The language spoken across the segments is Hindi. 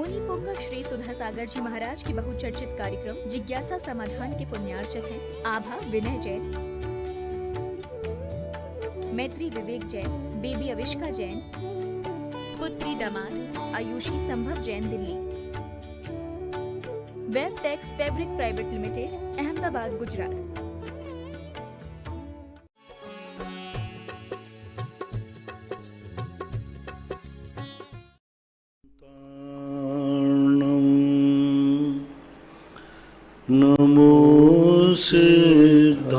मुनि पुंग श्री सुधा सागर जी महाराज के बहुचर्चित कार्यक्रम जिज्ञासा समाधान के पुण्यार्चक हैं आभा विनय जैन, मैत्री विवेक जैन, बेबी अविष्का जैन, पुत्री दामाद Ayushi Sambhav Jain Delhi, web tex fabric private limited Ahmedabad Gujarat. नमो सिद्धाणं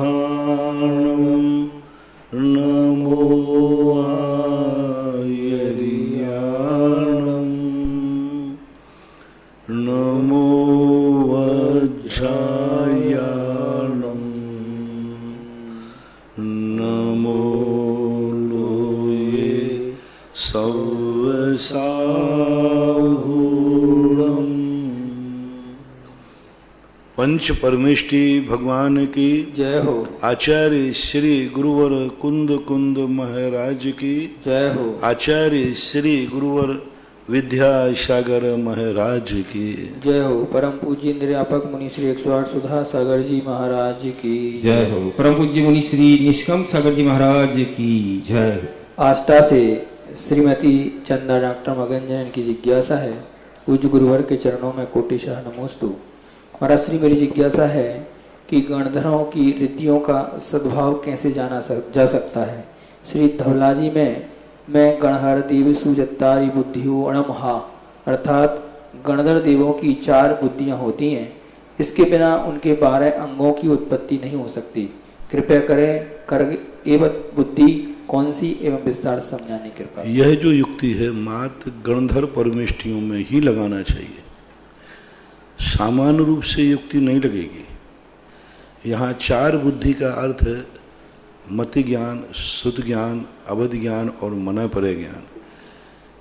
नमो आयर्याणं नमो वज्रायाणं नमो लोये सव्यसाहूणम्। पंच परमेष्टि भगवान की जय हो। आचार्य श्री गुरुवर कुंद कुंद महाराज की जय हो। आचार्य श्री गुरुवर विद्यासागर महाराज की जय हो। परम पूज्य निर्यापक मुनि श्री 108 सुधा सागर जी महाराज की जय हो। परम पूज्य मुनि श्री निष्कम सागर जी महाराज की जय। आस्था से श्रीमती चंदा डॉक्टर मगन जैन की जिज्ञासा है, पूज्य गुरुवर के चरणों में कोटिशः नमोस्तु। महाराज श्री, मेरी जिज्ञासा है कि गणधरों की रिद्धियों का सद्भाव कैसे जाना जा सकता है। श्री धवलाजी में मैं गणहर देव सुजत्तारी बुद्धियो अणमहा, अर्थात गणधर देवों की 4 बुद्धियां होती हैं, इसके बिना उनके 12 अंगों की उत्पत्ति नहीं हो सकती। कृपया करें कर एवं बुद्धि कौन सी एवं विस्तार समझाने कृपा। यह जो युक्ति है मात्र गणधर परमेष्टियों में ही लगाना चाहिए, सामान्य रूप से युक्ति नहीं लगेगी। यहाँ 4 बुद्धि का अर्थ है मति ज्ञान, शुद्ध ज्ञान, अवध ज्ञान और मनःपरय ज्ञान।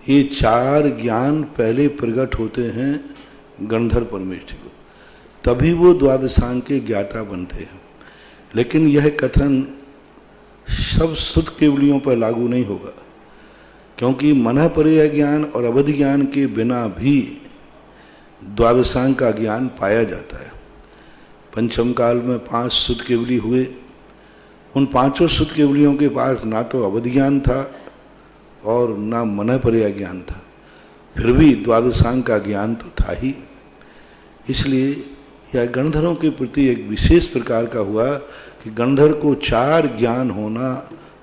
ये 4 ज्ञान पहले प्रकट होते हैं गणधर परमेष्टि को, तभी वो द्वादशांग के ज्ञाता बनते हैं। लेकिन यह कथन सब शुद्ध केवलियों पर लागू नहीं होगा, क्योंकि मनःपरय ज्ञान और अवध ज्ञान के बिना भी द्वादशांग का ज्ञान पाया जाता है। पंचम काल में 5 शुद्ध केवली हुए, उन 5 शुद्ध केवलियों के पास ना तो अवध ज्ञान था और ना मनःपरय ज्ञान था, फिर भी द्वादशांग का ज्ञान तो था ही। इसलिए यह गणधरों के प्रति एक विशेष प्रकार का हुआ कि गणधर को 4 ज्ञान होना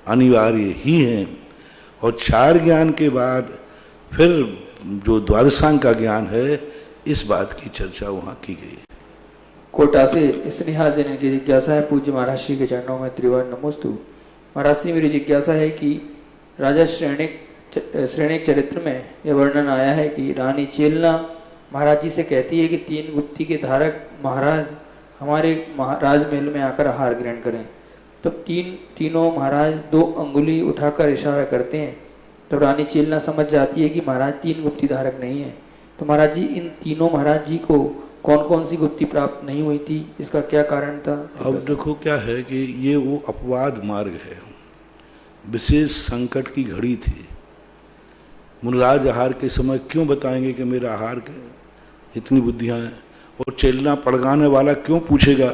अनिवार्य ही है, और 4 ज्ञान के बाद फिर जो द्वादशांग का ज्ञान है, इस बात की चर्चा वहाँ की गई। कोटा से स्नेहा जैन की जिज्ञासा है, पूज्य महाराज श्री के चरणों में त्रिवार नमोस्तु। महाराज श्री, मेरी जिज्ञासा है कि राजा श्रेणिक चरित्र में यह वर्णन आया है कि रानी चेलना महाराज जी से कहती है कि 3 गुप्ती के धारक महाराज हमारे राजमहल में आकर आहार ग्रहण करें। तो तीनों महाराज 2 अंगुली उठाकर इशारा करते हैं, तो रानी चेलना समझ जाती है कि महाराज 3 गुप्ती धारक नहीं है। तो महाराज जी, इन तीनों महाराज जी को कौन कौन सी गुप्ती प्राप्त नहीं हुई थी, इसका क्या कारण था? अब देखो क्या है कि ये वो अपवाद मार्ग है, विशेष संकट की घड़ी थी। मुनिराज आहार के समय क्यों बताएंगे कि मेरा आहार के इतनी बुद्धियां हैं, और चेलना पड़गाने वाला क्यों पूछेगा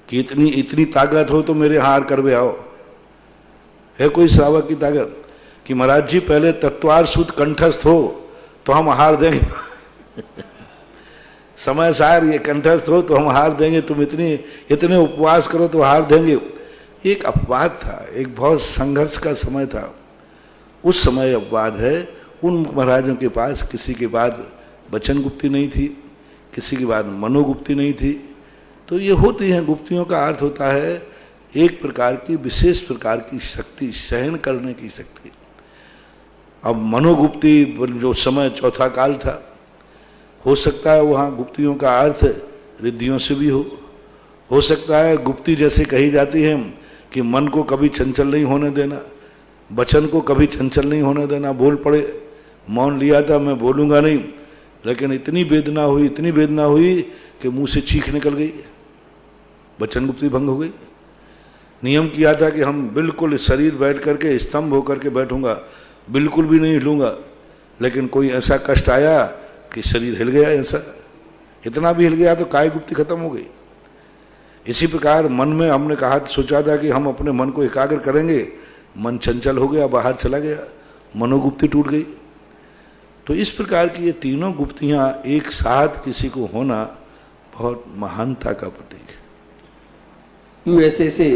कि इतनी ताकत हो तो मेरे आहार करवे आओ। है कोई श्रावक की ताकत कि महाराज जी पहले तत्वार सूत कंठस्थ हो तो हम आहार देंगे समय सार ये कंठस्थ हो तो हम आहार देंगे, तुम इतने उपवास करो तो आहार देंगे। एक अपवाद था, एक बहुत संघर्ष का समय था। उस समय अपवाद है। उन महाराजों के पास किसी के बाद वचन गुप्ती नहीं थी, किसी के बाद मनोगुप्ती नहीं थी। तो ये होती हैं गुप्तियों का अर्थ होता है एक प्रकार की विशेष प्रकार की शक्ति, सहन करने की शक्ति। अब मनोगुप्ती जो समय चौथा काल था, हो सकता है वहाँ गुप्तियों का अर्थ रिद्धियों से भी हो सकता है गुप्ती जैसे कही जाती है कि मन को कभी चंचल नहीं होने देना, वचन को कभी चंचल नहीं होने देना। बोल पड़े, मौन लिया था, मैं बोलूँगा नहीं, लेकिन इतनी वेदना हुई कि मुंह से चीख निकल गई, वचन गुप्ती भंग हो गई। नियम किया था कि हम बिल्कुल शरीर बैठ करके स्तंभ होकर के बैठूंगा, बिल्कुल भी नहीं हिलूंगा, लेकिन कोई ऐसा कष्ट आया कि शरीर हिल गया, ऐसा इतना भी हिल गया तो काय गुप्ती खत्म हो गई। इसी प्रकार मन में हमने कहा, सोचा था कि हम अपने मन को एकाग्र करेंगे, मन चंचल हो गया, बाहर चला गया, मनोगुप्ती टूट गई। तो इस प्रकार की ये तीनों गुप्तियां एक साथ किसी को होना बहुत महानता का प्रतीक है। यूएसए से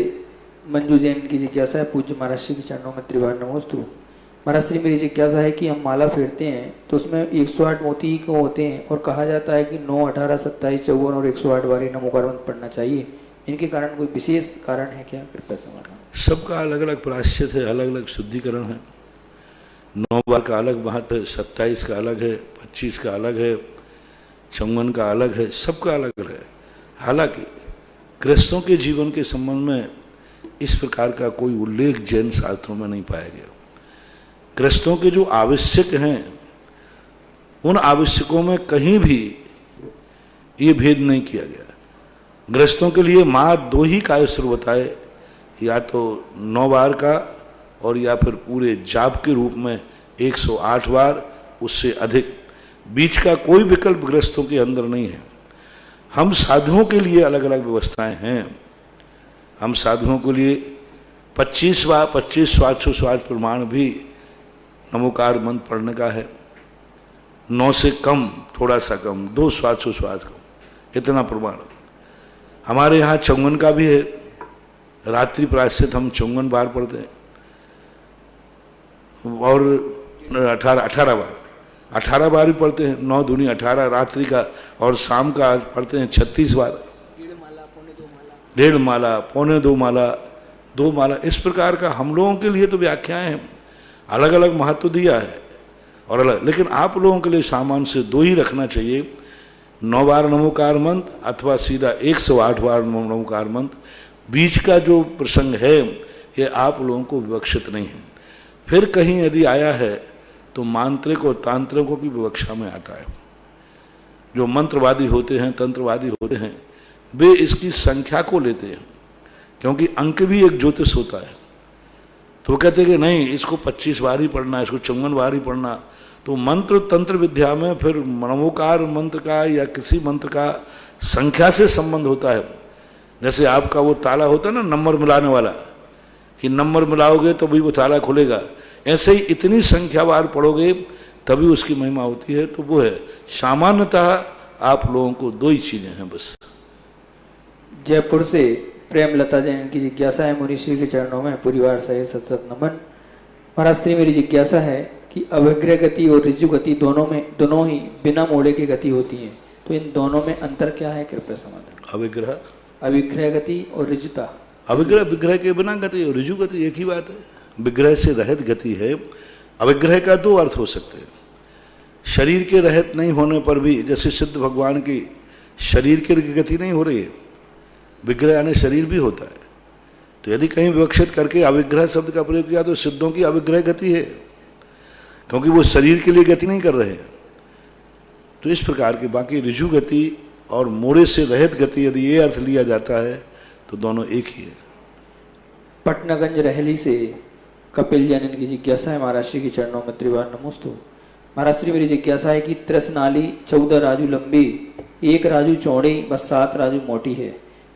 मंजू जैन की जिज्ञासा है, पूज्य महाराज श्री के चरणों में त्रिवार नमोस्तु। महाराज श्री मेरी जिज्ञासा है कि हम माला फेरते हैं तो उसमें 108 मोती को होते हैं और कहा जाता है कि 9, 18, 27, 54 और 108 बारी नमोकार मंत्र पढ़ना चाहिए। इनके कारण कोई विशेष कारण है क्या? कृपया समाधान। सबका अलग अलग प्रायश्चित है, अलग अलग शुद्धिकरण है। 9 बार का अलग महत्व है, 27 का अलग है, 25 का अलग है, 54 का अलग है, सबका अलग अलग है। हालांकि गृहस्थों के जीवन के संबंध में इस प्रकार का कोई उल्लेख जैन शास्त्रों में नहीं पाया गया। गृहस्थों के जो आवश्यक हैं उन आवश्यकों में कहीं भी ये भेद नहीं किया गया। गृहस्थों के लिए मात्र 2 ही कायस्त्र बताए, या तो 9 बार का और या फिर पूरे जाप के रूप में 108 बार, उससे अधिक बीच का कोई विकल्प गृहस्थों के अंदर नहीं है। हम साधुओं के लिए अलग अलग व्यवस्थाएं हैं। हम साधुओं के लिए 25 बार 25 श्वासोश्वास प्रमाण भी नमोकार मंत्र पढ़ने का है। 9 से कम, थोड़ा सा कम, 2 श्वासोश्वास कम, इतना प्रमाण। हमारे यहाँ 54 का भी है। रात्रि प्रायश्चित हम 54 बार पढ़ते हैं और 18 बार भी पढ़ते हैं। 9 दूनी 18 रात्रि का, और शाम का पढ़ते हैं 36 बार। 1.5 माला, 1.25 माला, 2 माला, इस प्रकार का हम लोगों के लिए तो व्याख्याएं हैं, अलग अलग महत्व दिया है और अलग। लेकिन आप लोगों के लिए सामान्य से 2 ही रखना चाहिए, 9 बार नमोकार मंत्र अथवा सीधा 108 बार नमोकार मंत्र। बीच का जो प्रसंग है ये आप लोगों को विवक्षित नहीं है। फिर कहीं यदि आया है तो मांत्रिक और तांत्रिकों की विवक्षा में आता है। जो मंत्रवादी होते हैं, तंत्रवादी होते हैं, वे इसकी संख्या को लेते हैं, क्योंकि अंक भी एक ज्योतिष होता है। तो वो कहते हैं कि नहीं, इसको 25 बार ही पढ़ना, इसको 54 बार ही पढ़ना। तो मंत्र तंत्र विद्या में फिर नमोकार मंत्र का या किसी मंत्र का संख्या से संबंध होता है। जैसे आपका वो ताला होता है ना नंबर मिलाने वाला, कि नंबर मिलाओगे तो भी वो ताला खुलेगा, ऐसे ही इतनी संख्या बार पढ़ोगे तभी उसकी महिमा होती है। तो वो है, सामान्यतः आप लोगों को 2 ही चीजें हैं बस। जयपुर से प्रेमलता जैन की जिज्ञासा है, मुनि श्री के चरणों में परिवार सहित सत सत नमन। महाराज श्री मेरी जिज्ञासा है कि अविग्रह गति और ऋजु गति दोनों ही बिना मोड़े की गति होती है, तो इन दोनों में अंतर क्या है? कृपया समाधान। अविग्रह गति और ऋजुता। विग्रह के बिना गति और ऋजु गति एक ही बात है। विग्रह से रहित गति है। अविग्रह का 2 अर्थ हो सकते हैं। शरीर के रहित नहीं होने पर भी, जैसे सिद्ध भगवान की शरीर की गति नहीं हो रही है, विग्रह यानी शरीर भी होता है। तो यदि कहीं विवक्षित करके अविग्रह शब्द का प्रयोग किया तो सिद्धों की अविग्रह गति है, क्योंकि वो शरीर के लिए गति नहीं कर रहे हैं। तो इस प्रकार की बाकी ऋजु गति और मोड़े से रहित गति यदि ये अर्थ लिया जाता है तो दोनों एक ही है। पटनागंज रहली से कपिल जैन की जिज्ञासा है, महाराज श्री के चरणों में त्रिवार नमोस्तु। महाराज श्री मेरी जिज्ञासा है कि त्रसनाली 14 राजू लंबी, 1 राजू चौड़ी व 7 राजू मोटी है।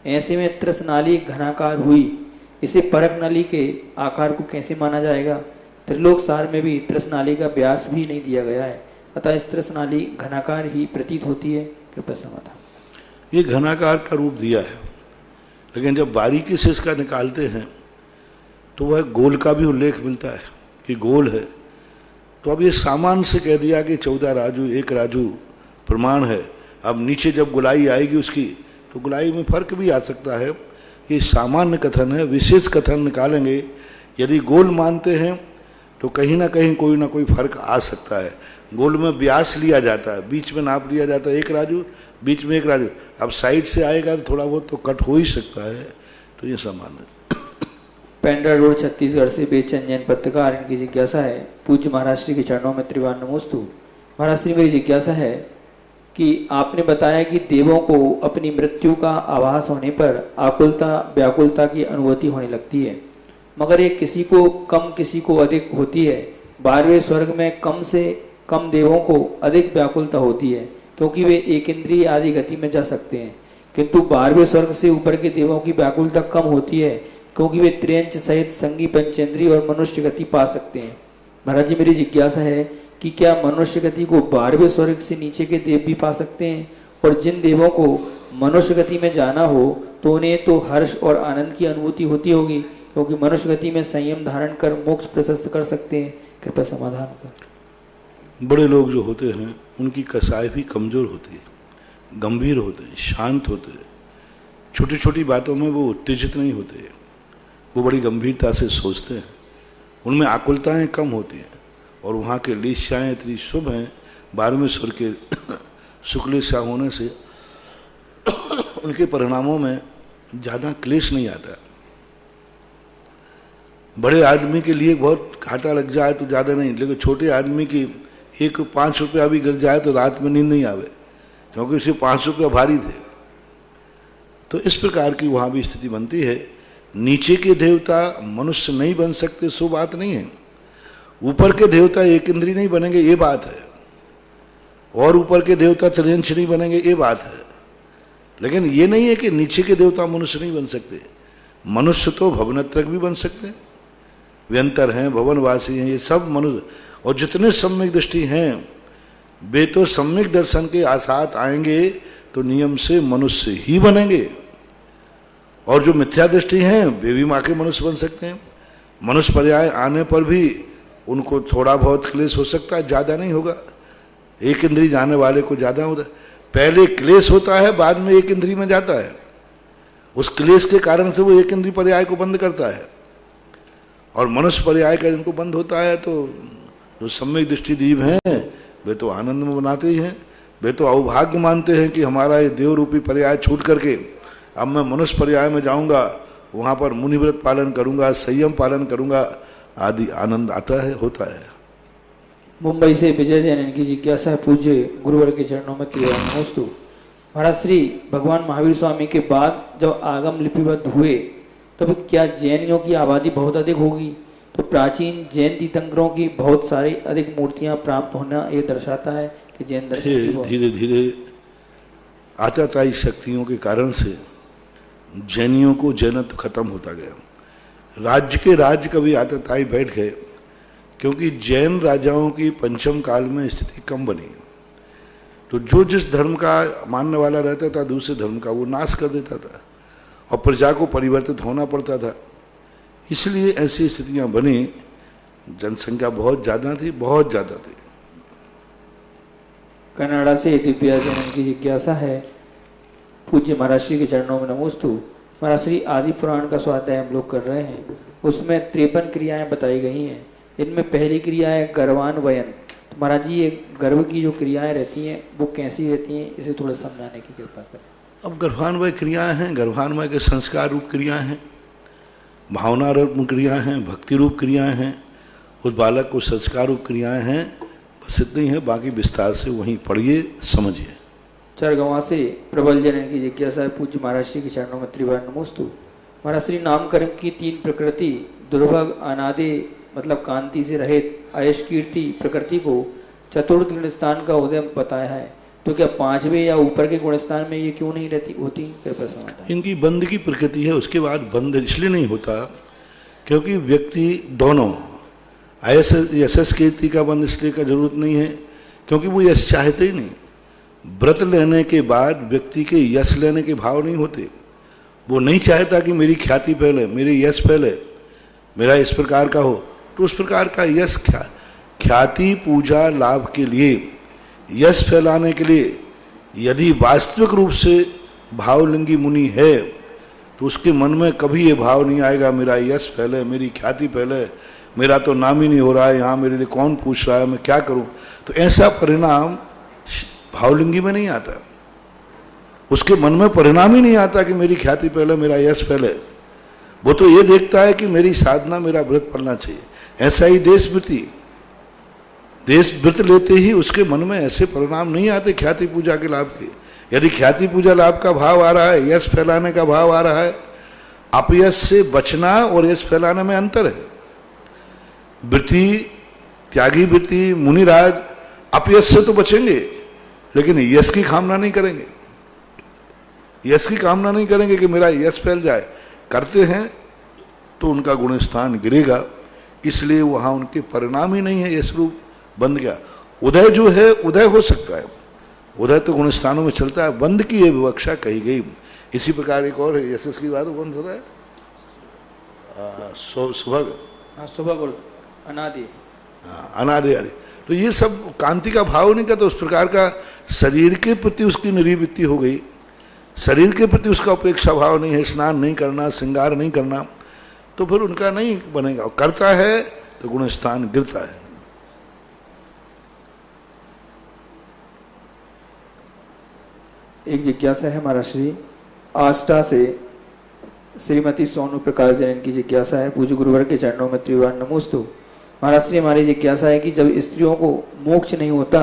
ऐसे में त्रसनाली घनाकार हुई, इसे परक नली के आकार को कैसे माना जाएगा? त्रिलोक सार में भी त्रसनाली का व्यास भी नहीं दिया गया है, अतः इस त्रसनाली घनाकार ही प्रतीत होती है। कृपया समाधान। ये घनाकार का रूप दिया है, लेकिन जब बारीकी से इसका निकालते हैं तो वह गोल का भी उल्लेख मिलता है कि गोल है। तो अब ये सामान्य से कह दिया कि 14 राजू 1 राजू प्रमाण है। अब नीचे जब गुलाई आएगी उसकी, तो गुलाई में फर्क भी आ सकता है। ये सामान्य कथन है, विशेष कथन निकालेंगे। यदि गोल मानते हैं तो कहीं ना कहीं कोई ना कोई फर्क आ सकता है। गोल में व्यास लिया जाता है, बीच में नाप लिया जाता है 1 राजू, बीच में 1 राजू। अब साइड से आएगा तो थोड़ा बहुत तो कट हो ही सकता है। तो ये सामान्य। पेंड्रा रोड छत्तीसगढ़ से बेचैन जैन पत्रकार, इनकी जिज्ञासा है, पूज्य महाराज श्री के चरणों में त्रिवार नमोस्तु। महाराज श्री मेरी जिज्ञासा है कि आपने बताया कि देवों को अपनी मृत्यु का आभास होने पर आकुलता व्याकुलता की अनुभूति होने लगती है, मगर ये किसी को कम किसी को अधिक होती है। 12वें स्वर्ग में कम से कम देवों को अधिक व्याकुलता होती है, क्योंकि वे एक इंद्रिय आदि गति में जा सकते हैं, किंतु 12वें स्वर्ग से ऊपर के देवों की व्याकुलता कम होती है, क्योंकि वे त्रियंच सहित संगी पंचेंद्रिय और मनुष्य गति पा सकते हैं। महाराज जी, मेरी जिज्ञासा है कि क्या मनुष्य गति को 12वें स्वर्ग से नीचे के देव भी पा सकते हैं? और जिन देवों को मनुष्य गति में जाना हो तो उन्हें तो हर्ष और आनंद की अनुभूति होती होगी, क्योंकि मनुष्य गति में संयम धारण कर मोक्ष प्रशस्त कर सकते हैं। कृपया समाधान कर। बड़े लोग जो होते हैं उनकी कसाई भी कमज़ोर होती है, गंभीर होते हैं, शांत होते हैं, छोटी छोटी बातों में वो उत्तेजित नहीं होते, वो बड़ी गंभीरता से सोचते हैं, उनमें आकुलताएं कम होती हैं। और वहाँ के लीशाएँ इतनी शुभ हैं, 12वें स्वर्ग के शुक्ल सा होने से उनके परिणामों में ज़्यादा क्लेश नहीं आता। बड़े आदमी के लिए बहुत घाटा लग जाए तो ज़्यादा नहीं, लेकिन छोटे आदमी की 5 रुपया भी गिर जाए तो रात में नींद नहीं आवे, क्योंकि उसे 5 रुपया भारी थे। तो इस प्रकार की वहाँ भी स्थिति बनती है। नीचे के देवता मनुष्य नहीं बन सकते सो बात नहीं है, ऊपर के देवता एक इंद्री नहीं बनेंगे ये बात है, और ऊपर के देवता त्रियंश नहीं बनेंगे ये बात है। लेकिन ये नहीं है कि नीचे के देवता मनुष्य नहीं बन सकते। मनुष्य तो भवनत्रक भी बन सकते हैं, व्यंतर हैं, भवनवासी हैं, ये सब मनुष्य। और जितने सम्यक दृष्टि हैं वे तो सम्यक दर्शन के आसात आएंगे तो नियम से मनुष्य ही बनेंगे, और जो मिथ्या दृष्टि हैं वे भी माँ के मनुष्य बन सकते हैं। मनुष्य पर्याय आने पर भी उनको थोड़ा बहुत क्लेश हो सकता है, ज़्यादा नहीं होगा। एक इंद्री जाने वाले को ज़्यादा होता है, पहले क्लेश होता है बाद में एक इंद्री में जाता है, उस क्लेश के कारण से वो एक इंद्री पर्याय को बंद करता है। और मनुष्य पर्याय का जिनको बंद होता है तो जो सम्यक दृष्टि जीव हैं वे तो आनंद में बनाते ही हैं, वे तो अवभाग्य मानते हैं कि हमारा ये देव रूपी पर्याय छूट करके अब मैं मनुष्य पर्याय में जाऊंगा, वहाँ पर मुनिव्रत पालन करूंगा, संयम पालन करूंगा, आदि आनंद आता है, होता है। मुंबई से विजय जैन, इनकी जिज्ञासा है, पूज्य गुरुवर के चरणों में नमोस्तु। महाराज श्री भगवान महावीर स्वामी के बाद जब आगम लिपिबद्ध हुए तब क्या जैनियों की आबादी बहुत अधिक होगी? तो प्राचीन जैन तीर्थंकरों की बहुत सारी अधिक मूर्तियां प्राप्त होना ये दर्शाता है कि जैन दर्शन धीरे धीरे आताताई शक्तियों के कारण से जैनियों को जैनत्व खत्म होता गया। राज्य के राज्य कभी आताताई बैठ गए, क्योंकि जैन राजाओं की पंचम काल में स्थिति कम बनी, तो जो जिस धर्म का मानने वाला रहता था दूसरे धर्म का वो नाश कर देता था और प्रजा को परिवर्तित होना पड़ता था। इसलिए ऐसी स्थितियां बनी, जनसंख्या बहुत ज़्यादा थी, बहुत ज़्यादा थी। कनाडा से दिव्या जैन की जिज्ञासा है, पूज्य महाराज श्री के चरणों में नमोस्तु। महाराज श्री आदि पुराण का स्वाध्याय हम लोग कर रहे हैं, उसमें 53 क्रियाएं बताई गई हैं। इनमें पहली क्रिया है गर्भान्वयन। तो महाराज जी ये गर्भ की जो क्रियाएं रहती हैं वो कैसी रहती हैं, इसे थोड़ा समझाने की कृपा करें। अब गर्भान्वय क्रियाएं हैं, गर्भान्वय के संस्कार रूप क्रियाएं हैं, भावना रूप क्रियाएं हैं, भक्ति रूप क्रियाएं हैं, उस बालक को संस्कार रूप क्रियाएं हैं। बस इतनी है, बाकी विस्तार से वहीं पढ़िए, समझिए। चरगवां से प्रबल जन की जिज्ञासा है, पूज्य महाराज श्री के चरणों में त्रिवार नमोस्तु। महाराज श्री नामकर्म की 3 प्रकृति दुर्भग अनादि मतलब कांति से रहित आयुष कीर्ति प्रकृति को चतुर्थ गुणस्थान का उदय बताया है, तो क्या 5वें या ऊपर के गुणस्थान में ये क्यों नहीं रहती होती? इनकी बंध की प्रकृति है, उसके बाद बंध इसलिए नहीं होता क्योंकि व्यक्ति दोनों यशस कीर्ति का बंध इसलिए का जरूरत नहीं है क्योंकि वो यश चाहते ही नहीं। व्रत लेने के बाद व्यक्ति के यश लेने के भाव नहीं होते, वो नहीं चाहता कि मेरी ख्याति फैले, मेरी यश फैले, मेरा इस प्रकार का हो। तो उस प्रकार का यश ख्याति पूजा लाभ के लिए, यश फैलाने के लिए यदि वास्तविक रूप से भावलिंगी मुनि है तो उसके मन में कभी ये भाव नहीं आएगा मेरा यश फैले, मेरी ख्याति फैले, मेरा तो नाम ही नहीं हो रहा है, यहाँ मेरे लिए कौन पूछ रहा है, मैं क्या करूँ। तो ऐसा परिणाम भावलिंगी में नहीं आता, उसके मन में परिणाम ही नहीं आता कि मेरी ख्याति फैले, मेरा यश फैले। वो तो ये देखता है कि मेरी साधना, मेरा व्रत पढ़ना चाहिए। ऐसा ही देश व्रत लेते ही उसके मन में ऐसे परिणाम नहीं आते ख्याति पूजा के लाभ के। यदि ख्याति पूजा लाभ का भाव आ रहा है, यश फैलाने का भाव आ रहा है, अपयश से बचना और यश फैलाने में अंतर है। वृत्ति, त्यागी वृत्ति, मुनिराज अपयश से तो बचेंगे, लेकिन यश की कामना नहीं करेंगे। यश की कामना नहीं करेंगे कि मेरा यश फैल जाए। करते हैं तो उनका गुणस्थान गिरेगा, इसलिए वहां उनके परिणाम ही नहीं है, यश रूप बंद गया। उदय जो है, उदय हो सकता है, उदय तो गुणस्थानों में चलता है, बंद की ये विवक्षा कही गई। इसी प्रकार एक और है, यशस की बात कौन होता है, सुभग, सुभग और अनादि, अनादि आदि। तो ये सब कांति का भाव नहीं कहते, उस प्रकार का शरीर के प्रति उसकी निरीवृत्ति हो गई, शरीर के प्रति उसका उपेक्षा भाव नहीं है, स्नान नहीं करना, श्रृंगार नहीं करना, तो फिर उनका नहीं बनेगा। करता है तो गुणस्थान गिरता है। एक जिज्ञासा है महाराज श्री आष्टा से श्रीमती सोनू प्रकाश जैन की जिज्ञासा है। पूज्य गुरुवर के चरणों में त्रिवार नमोस्तु। महाराज श्री हमारी जिज्ञासा है कि जब स्त्रियों को मोक्ष नहीं होता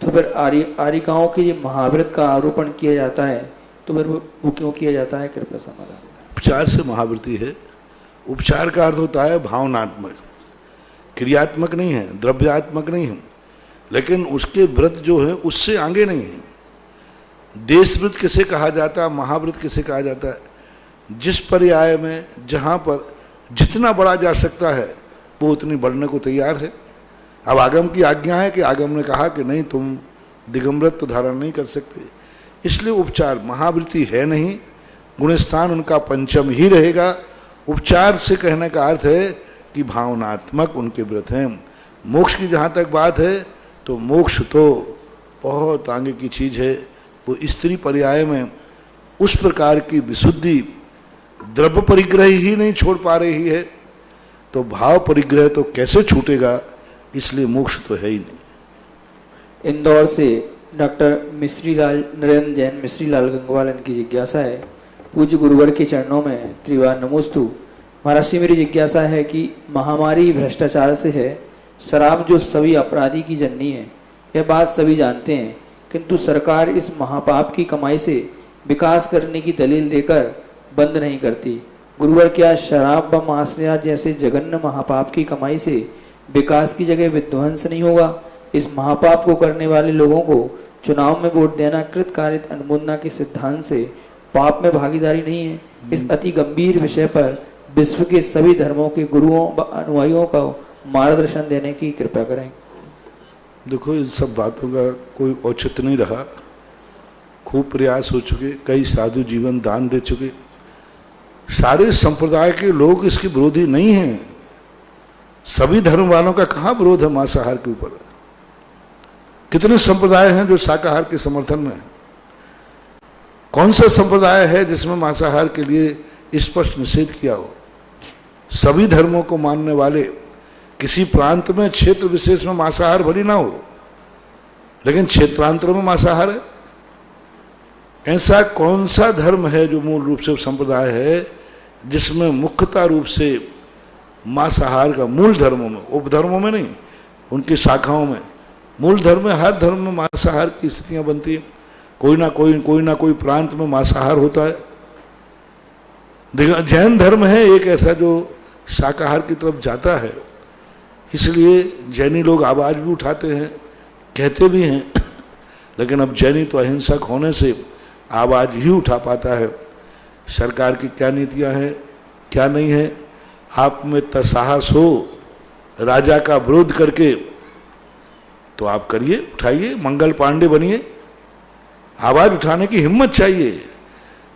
तो फिर आरिकाओं के ये महाव्रत का आरोपण किया जाता है, तो फिर वो क्यों किया जाता है, कृपया समाधान। उपचार से महावृत्ति है। उपचार का अर्थ होता है भावनात्मक, क्रियात्मक नहीं है, द्रव्यात्मक नहीं है, लेकिन उसके व्रत जो है उससे आगे नहीं है। देश व्रत किसे कहा जाता है, महाव्रत किसे कहा जाता है, जिस पर्याय में जहाँ पर जितना बढ़ा जा सकता है वो उतनी बढ़ने को तैयार है। अब आगम की आज्ञा है कि आगम ने कहा कि नहीं, तुम दिगंबरत तो धारण नहीं कर सकते, इसलिए उपचार महावृत्ति है नहीं, गुणस्थान उनका पंचम ही रहेगा। उपचार से कहने का अर्थ है कि भावनात्मक उनके व्रत हैं। मोक्ष की जहाँ तक बात है तो मोक्ष तो बहुत आगे की चीज़ है। वो स्त्री पर्याय में उस प्रकार की विशुद्धि द्रव्य परिग्रह ही नहीं छोड़ पा रही है, तो भाव परिग्रह तो कैसे छूटेगा, इसलिए मोक्ष तो है ही नहीं। इंदौर से डॉक्टर मिश्री लाल नरेंद्र जैन मिश्री लाल गंगवाल इनकी जिज्ञासा है। पूज्य गुरुवर के चरणों में त्रिवार नमोस्तु। महाराज श्री मेरी जिज्ञासा है कि महामारी भ्रष्टाचार से है, शराब जो सभी अपराधी की जननी है, यह बात सभी जानते हैं, किंतु सरकार इस महापाप की कमाई से विकास करने की दलील देकर बंद नहीं करती। गुरुवर, क्या शराब व मांसाहार जैसे जघन्य महापाप की कमाई से विकास की जगह विध्वंस नहीं होगा? इस महापाप को करने वाले लोगों को चुनाव में वोट देना कृतकार्य अनुमोदना के सिद्धांत से पाप में भागीदारी नहीं है? इस अति गंभीर विषय पर विश्व के सभी धर्मों के गुरुओं व अनुयायियों का मार्गदर्शन देने की कृपा करें। देखो, इन सब बातों का कोई औचित्य नहीं रहा। खूब प्रयास हो चुके, कई साधु जीवन दान दे चुके, सारे संप्रदाय के लोग इसके विरोधी नहीं हैं। सभी धर्म वालों का कहाँ विरोध है मांसाहार के ऊपर? कितने संप्रदाय हैं जो शाकाहार के समर्थन में हैं? कौन सा संप्रदाय है जिसमें मांसाहार के लिए स्पष्ट निषेध किया हो? सभी धर्मों को मानने वाले, किसी प्रांत में क्षेत्र विशेष में मांसाहार भली ना हो, लेकिन क्षेत्रांतर में मांसाहार है। ऐसा कौन सा धर्म है जो मूल रूप से संप्रदाय है जिसमें मुख्यता रूप से मांसाहार का, मूल धर्मों में, उपधर्मों में नहीं, उनकी शाखाओं में, मूल धर्म में, हर धर्म में मांसाहार की स्थितियां बनती हैं। कोई ना कोई प्रांत में मांसाहार होता है। जैन धर्म है एक ऐसा जो शाकाहार की तरफ जाता है, इसलिए जैनी लोग आवाज भी उठाते हैं, कहते भी हैं, लेकिन अब जैनी तो अहिंसक होने से आवाज ही उठा पाता है। सरकार की क्या नीतियां हैं, क्या नहीं है, आप में तसाहस हो राजा का विरोध करके तो आप करिए, उठाइए, मंगल पांडे बनिए। आवाज उठाने की हिम्मत चाहिए।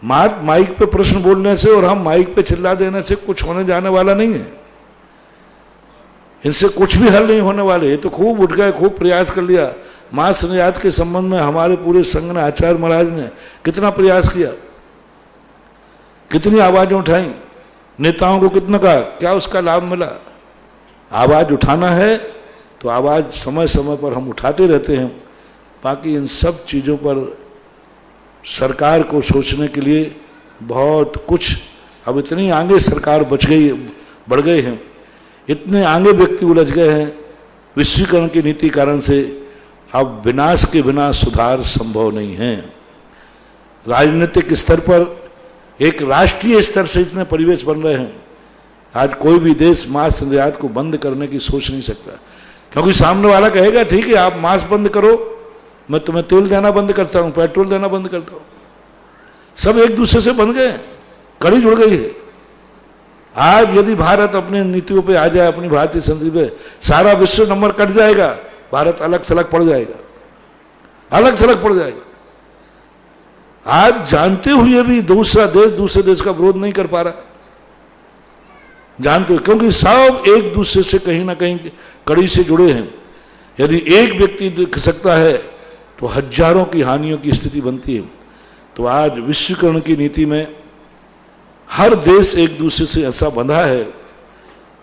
माइक पे प्रश्न बोलने से और हम माइक पे चिल्ला देने से कुछ होने जाने वाला नहीं है। इनसे कुछ भी हल नहीं होने वाले। ये तो खूब उठ गए, खूब प्रयास कर लिया। मांस निर्यात के संबंध में हमारे पूरे संघ ने, आचार्य महाराज ने कितना प्रयास किया, कितनी आवाजें उठाई, नेताओं को कितना कहा, क्या उसका लाभ मिला? आवाज उठाना है तो आवाज समय समय पर हम उठाते रहते हैं। बाकी इन सब चीज़ों पर सरकार को सोचने के लिए बहुत कुछ, अब इतनी आगे सरकार बढ़ गए हैं, इतने आगे व्यक्ति उलझ गए हैं विश्वीकरण की नीति कारण से। अब विनाश के बिना सुधार संभव नहीं है। राजनीतिक स्तर पर, एक राष्ट्रीय स्तर से इतने परिवेश बन रहे हैं, आज कोई भी देश मांस निर्यात को बंद करने की सोच नहीं सकता। क्योंकि सामने वाला कहेगा ठीक है आप मांस बंद करो, मैं तुम्हें तेल देना बंद करता हूं, पेट्रोल देना बंद करता हूं। सब एक दूसरे से बन गए, कड़ी जुड़ गई है। आज यदि भारत अपनी नीतियों पे आ जाए, अपनी भारतीय संस्कृति पे, सारा विश्व नंबर कट जाएगा, भारत अलग थलग पड़ जाएगा, अलग थलग पड़ जाएगा। आज जानते हुए भी दूसरे देश का विरोध नहीं कर पा रहा, जानते हुए, क्योंकि सब एक दूसरे से कहीं ना कहीं कड़ी से जुड़े हैं। यदि एक व्यक्ति खिसकता है तो हजारों की हानियों की स्थिति बनती है। तो आज विश्वीकरण की नीति में हर देश एक दूसरे से ऐसा बंधा है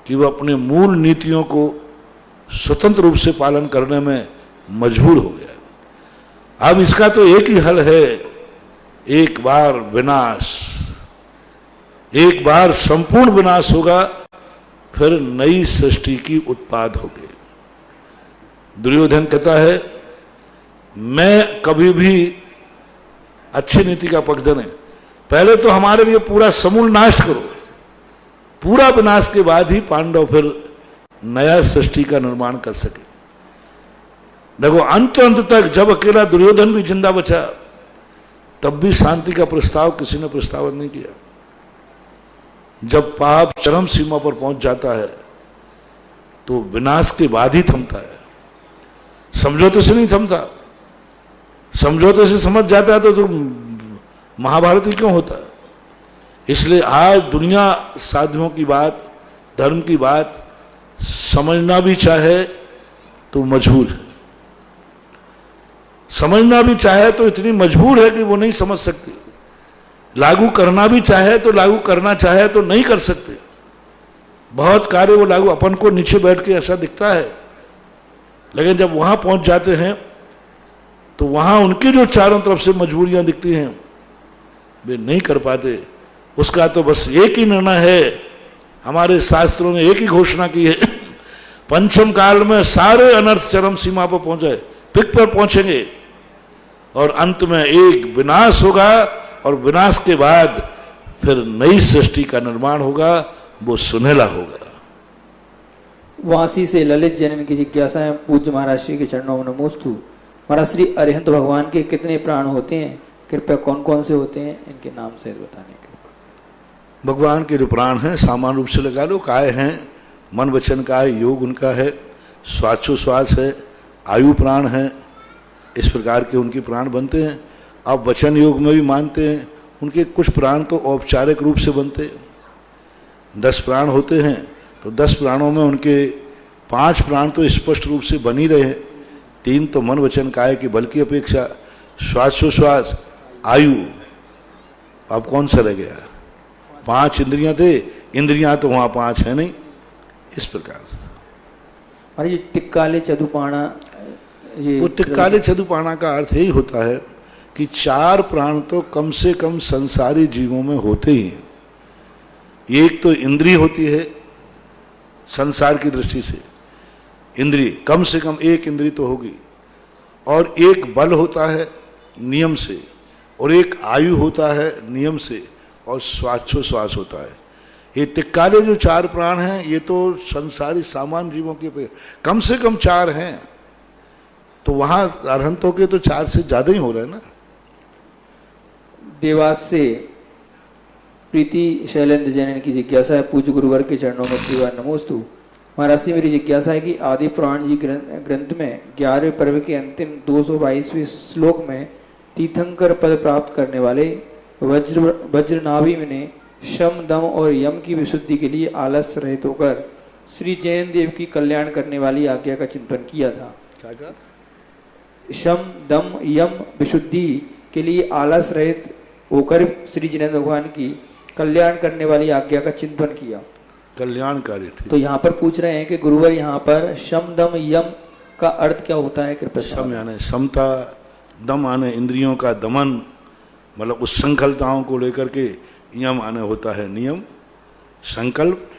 कि वह अपने मूल नीतियों को स्वतंत्र रूप से पालन करने में मजबूर हो गया। अब इसका तो एक ही हल है, एक बार विनाश, एक बार संपूर्ण विनाश होगा, फिर नई सृष्टि की उत्पाद होगी। दुर्योधन कहता है मैं कभी भी अच्छी नीति का पक्षधर नहीं, पहले तो हमारे लिए पूरा समूल नाश करो, पूरा विनाश के बाद ही पांडव फिर नया सृष्टि का निर्माण कर सके। देखो अंत तक जब अकेला दुर्योधन भी जिंदा बचा तब भी शांति का प्रस्ताव किसी ने प्रस्तावित नहीं किया। जब पाप चरम सीमा पर पहुंच जाता है तो विनाश के बाद ही थमता है, समझौते से नहीं थमता। समझौते से समझ जाता है तो महाभारत ही क्यों होता है। इसलिए आज दुनिया साधुओं की बात, धर्म की बात समझना भी चाहे तो मजबूर है, समझना भी चाहे तो इतनी मजबूर है कि वो नहीं समझ सकती, लागू करना भी चाहे तो लागू करना चाहे तो नहीं कर सकते। बहुत कार्य वो लागू, अपन को नीचे बैठ के ऐसा दिखता है, लेकिन जब वहां पहुंच जाते हैं तो वहां उनकी जो चारों तरफ से मजबूरियां दिखती हैं वे नहीं कर पाते। उसका तो बस एक ही निर्णय है, हमारे शास्त्रों ने एक ही घोषणा की है, पंचम काल में सारे अनर्थ चरम सीमा पर पहुंचे, पिक पर पहुंचेंगे और अंत में एक विनाश होगा और विनाश के बाद फिर नई सृष्टि का निर्माण होगा, वो सुनहला होगा। वासी से ललित जनन की जिज्ञासा है, पूज्य महाराज श्री के चरणों में नमोस्तु। महाराज श्री अरिहंत भगवान के कितने प्राण होते हैं, कृपया कौन कौन से होते हैं, इनके नाम से बताने के। भगवान के जो प्राण हैं सामान्य रूप से लगा लो, काय हैं, मन वचन काय, योग उनका है, श्वासोश्वास है, आयु प्राण है, इस प्रकार के उनके प्राण बनते हैं। अब वचन योग में भी मानते हैं उनके कुछ प्राण तो औपचारिक रूप से बनते हैं। 10 प्राण होते हैं तो 10 प्राणों में उनके 5 प्राण तो स्पष्ट रूप से बन ही रहे हैं, 3 तो मन वचन काय के बल की अपेक्षा, श्वासोश्वास, आयु, अब कौन सा रह गया। 5 इंद्रियां थे, इंद्रियां तो वहां 5 है नहीं, इस प्रकार। और ये तिक्काले चतुपाणा, ये वो तिक्काले चतुपाणा का अर्थ यही होता है कि 4 प्राण तो कम से कम संसारी जीवों में होते ही हैं। एक तो इंद्रिय होती है, संसार की दृष्टि से इंद्रिय कम से कम एक इंद्रिय तो होगी, और एक बल होता है नियम से, और एक आयु होता है नियम से, और श्वासोश्वास होता है। ये तिक्काले जो 4 प्राण हैं ये तो संसारी सामान्य जीवों के कम से कम 4 हैं, तो वहां अरहंतों के तो 4 से ज्यादा ही हो रहे हैं ना। देवास से प्रीति शैलेंद्र जैन की जिज्ञासा है, पूज्य गुरुवर के चरणों में त्रिवार नमोस्तु। महाराज से मेरी जिज्ञासा है कि आदि पुराण जी ग्रंथ में 11वें पर्व के अंतिम 222वें श्लोक में तीर्थंकर पद प्राप्त करने वाले वज्रनाभि ने शम दम और यम की विशुद्धि के लिए आलस रहित होकर श्री जैन देव की कल्याण करने वाली आज्ञा का चिंतन किया था। क्या? शम दम यम विशुद्धि के लिए आलस रहित होकर श्री जिनेन्द्र भगवान की कल्याण करने वाली आज्ञा का चिंतन किया, कल्याणकारी। तो यहाँ पर पूछ रहे हैं कि गुरुवर यहाँ पर शम दम यम का अर्थ क्या होता है, कृपया। सम यानी समता, दम आने इंद्रियों का दमन, मतलब उस संकल्पताओं को लेकर के, यम आने होता है नियम, संकल्प।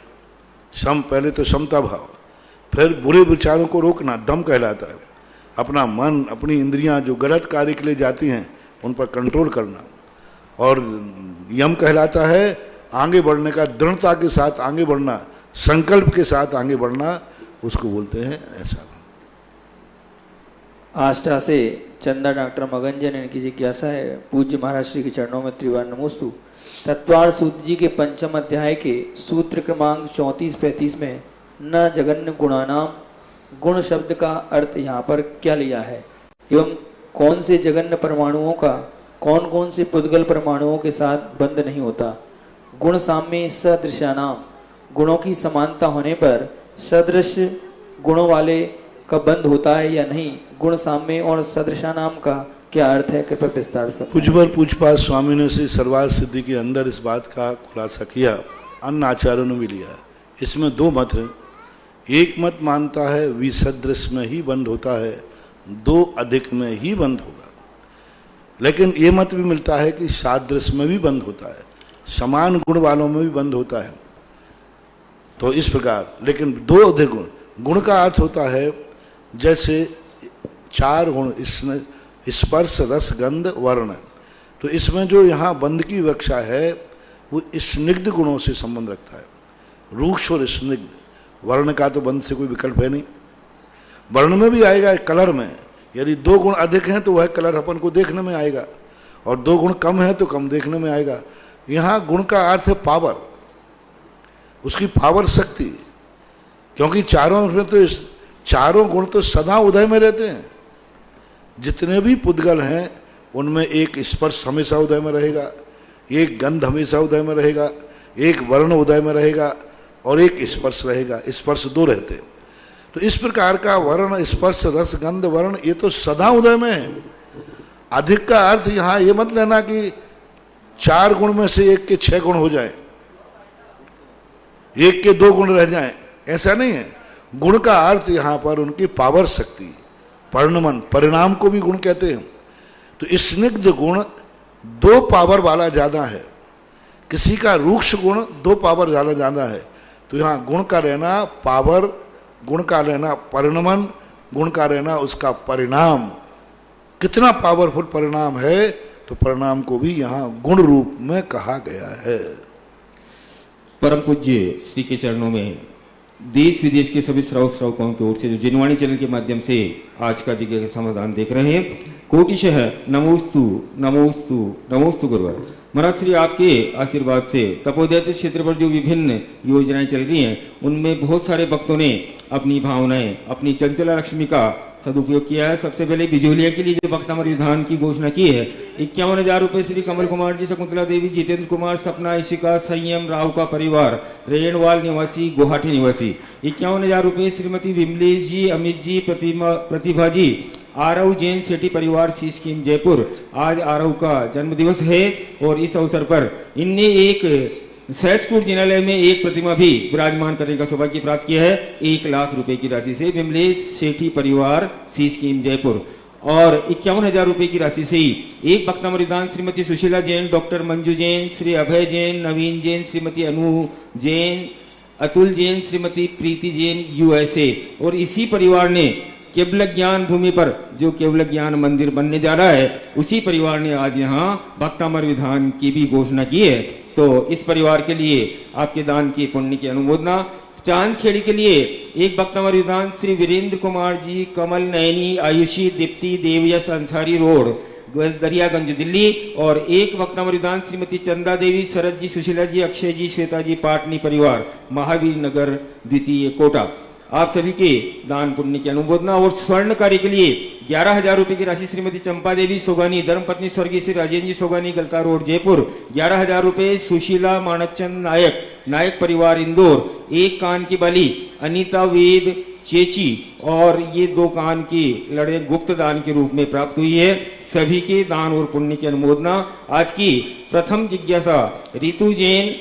सम पहले तो समता भाव, फिर बुरे विचारों को रोकना दम कहलाता है। अपना मन, अपनी इंद्रियां जो गलत कार्य के लिए जाती हैं उन पर कंट्रोल करना, और यम कहलाता है आगे बढ़ने का, दृढ़ता के साथ आगे बढ़ना, संकल्प के साथ आगे बढ़ना, उसको बोलते हैं ऐसा। आष्टा से चंदा डॉक्टर मगनजन, इनकी जिज्ञासा है पूज्य महाराज श्री के चरणों में त्रिवार नमोस्तु। तत्वार सूत्र जी के पंचम अध्याय के सूत्र क्रमांक 34-35 में न जगन्य गुणानाम, गुण शब्द का अर्थ यहाँ पर क्या लिया है एवं कौन से जगन्य परमाणुओं का कौन कौन से पुद्गल परमाणुओं के साथ बंध नहीं होता। गुण साम्य सदृशानाम, गुणों की समानता होने पर सदृश गुणों वाले का बंध होता है या नहीं। गुण साम्य और सदृशानाम का क्या अर्थ है, कृपया विस्तार से। पूज्यवर पूज्यपाद स्वामी ने श्री सर्वार सिद्धि के अंदर इस बात का खुलासा किया, अन्य आचार्यों ने भी लिया। इसमें दो मत हैं। एक मत मानता है विसदृश में ही बंध होता है, दो अधिक में ही बंध होगा। लेकिन ये मत भी मिलता है कि सादृश में भी बंध होता है, समान गुण वालों में भी बंध होता है। तो इस प्रकार, लेकिन दो अधिक गुण, गुण का अर्थ होता है जैसे चार गुण, इसमें स्पर्श रस गंध वर्ण। तो इसमें जो यहाँ बंध की व्याख्या है वो स्निग्ध गुणों से संबंध रखता है, रूक्ष और स्निग्ध। वर्ण का तो बंध से कोई विकल्प है नहीं। वर्ण में भी आएगा, कलर में यदि दो गुण अधिक हैं तो वह कलर अपन को देखने में आएगा, और दो गुण कम है तो कम देखने में आएगा। यहाँ गुण का अर्थ है पावर, उसकी पावर शक्ति, क्योंकि चारों में तो चारों गुण तो सदा उदय में रहते हैं। जितने भी पुद्गल हैं उनमें एक स्पर्श हमेशा उदय में रहेगा, एक गंध हमेशा उदय में रहेगा, एक वर्ण उदय में रहेगा और एक स्पर्श रहेगा। स्पर्श दो रहते हैं। तो इस प्रकार का वर्ण स्पर्श रस गंध वर्ण ये तो सदा उदय में है। अधिक का अर्थ यहाँ ये मत लेना कि चार गुण में से एक के 6 गुण हो जाए, एक के 2 गुण रह जाएं, ऐसा नहीं है। गुण का अर्थ यहाँ पर उनकी पावर शक्ति, परिणमन, परिणाम को भी गुण कहते हैं। तो स्निग्ध गुण 2 पावर वाला ज़्यादा है, किसी का रूक्ष गुण 2 पावर ज़्यादा है। तो यहाँ गुण का रहना पावर, गुण का रहना परिणमन, गुण का रहना उसका परिणाम, कितना पावरफुल परिणाम है, तो परिणाम को भी यहाँ गुण रूप में कहा गया है। परम पूज्य श्री के चरणों में देश विदेश के सभी श्रोताओं की ओर से जो जिनवाणी चैनल के माध्यम से आज का जिज्ञासा का समाधान देख रहे हैं, कोटिशः नमोस्तु नमोस्तु नमोस्तु गुरुवर। महाराज श्री आपके आशीर्वाद से तपोदैत्य क्षेत्र पर जो विभिन्न योजनाएं चल रही हैं उनमें बहुत सारे भक्तों ने अपनी भावनाएं, अपनी चंचला लक्ष्मी का सदुपयोग किया है। सबसे पहले बिजोलिया के लिए जो भक्तमर विधान की घोषणा की है, 51,000 रुपए श्री कमल कुमार जी, शकुंतला देवी, जितेंद्र कुमार, सपना, इशिका, संयम राव का परिवार, रेणवाल निवासी, गुवाहाटी निवासी। 51,000 रुपए श्रीमती विमलेश जी, अमित जी, प्रतिभा जी, आरव जैन सेठी परिवार, सी स्कीम जयपुर। आज आरव का जन्म दिवस है और इस अवसर पर इनने एक सहजकूट जिनालय में एक प्रतिमा भी विराजमान करने का सौभाग्य प्राप्त किया है। 1 लाख रुपए की राशि से विमलेश सेठी परिवार, सी स्कीम जयपुर। और 51,000 रुपए की राशि से ही एक भक्तमरिदान श्रीमती सुशीला जैन, डॉक्टर मंजू जैन, श्री अभय जैन, नवीन जैन, श्रीमती अनु जैन, अतुल जैन, श्रीमती प्रीति जैन, यूएसए। और इसी परिवार ने केवल ज्ञान भूमि पर जो केवल ज्ञान मंदिर बनने जा रहा है, उसी परिवार ने आज यहाँ भक्तमर विधान की भी घोषणा की है। तो इस परिवार के लिए आपके दान की पुण्य की अनुमोदना। चांदखेड़ी के लिए एक भक्तमर विधान श्री वीरेंद्र कुमार जी, कमल नयनी, आयुषी, दीप्ति, देवयस, अंसारी रोड, दरियागंज, दिल्ली। और एक भक्तमर विधान श्रीमती चंदा देवी, शरद जी, सुशीला जी, अक्षय जी, श्वेता जी, पाटनी परिवार, महावीर नगर द्वितीय, कोटा। आप सभी के दान पुण्य की अनुमोदना। और स्वर्ण कार्य के लिए 11,000 रुपए की राशि श्रीमती चंपा देवी सोगानी, धर्मपत्नी स्वर्गीय श्री राजेंद्र जी सोगानी, गलता रोड, जयपुर। 11,000 रुपए सुशीला माणकचंद नायक, नायक परिवार, इंदौर। एक कान की बाली अनीता वेद चेची, और ये 2 कान की लड़े गुप्त दान के रूप में प्राप्त हुई है। सभी के दान और पुण्य की अनुमोदना। आज की प्रथम जिज्ञासा रितु जैन,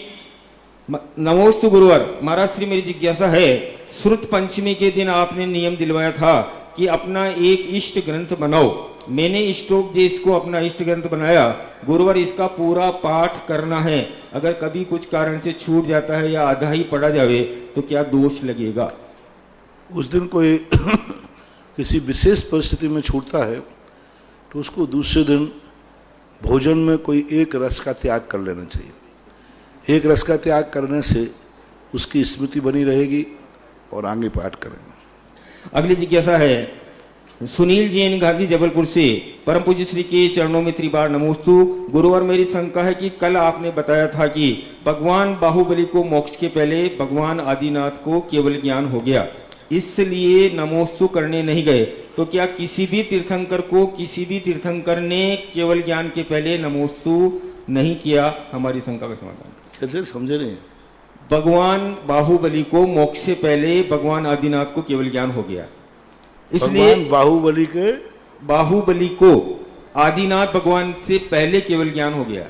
नमोस्तु गुरुवर। महाराज श्री मेरी जिज्ञासा है, श्रुत पंचमी के दिन आपने नियम दिलवाया था कि अपना एक इष्ट ग्रंथ बनाओ। मैंने इष्टोपदेश को अपना इष्ट ग्रंथ बनाया। गुरुवर, इसका पूरा पाठ करना है। अगर कभी कुछ कारण से छूट जाता है या आधा ही पढ़ा जावे तो क्या दोष लगेगा? उस दिन कोई किसी विशेष परिस्थिति में छूटता है तो उसको दूसरे दिन भोजन में कोई एक रस का त्याग कर लेना चाहिए। एक रस का त्याग करने से उसकी स्मृति बनी रहेगी और आगे पाठ करेंगे। अगली जिज्ञासा है, सुनील जैन गांधी जबलपुर से, परम पूज्य श्री के चरणों में त्रिबार नमोस्तु। गुरुवर, मेरी शंका है कि कल आपने बताया था कि भगवान बाहुबली को मोक्ष के पहले भगवान आदिनाथ को केवल ज्ञान हो गया, इसलिए नमोस्तु करने नहीं गए। तो क्या किसी भी तीर्थंकर ने केवल ज्ञान के पहले नमोस्तु नहीं किया? हमारी शंका का समाधान। कैसे समझे नहीं? भगवान बाहुबली को मोक्ष से पहले भगवान आदिनाथ को केवल ज्ञान हो गया, इसलिए भगवान बाहुबली को आदिनाथ भगवान से पहले केवल ज्ञान हो गया,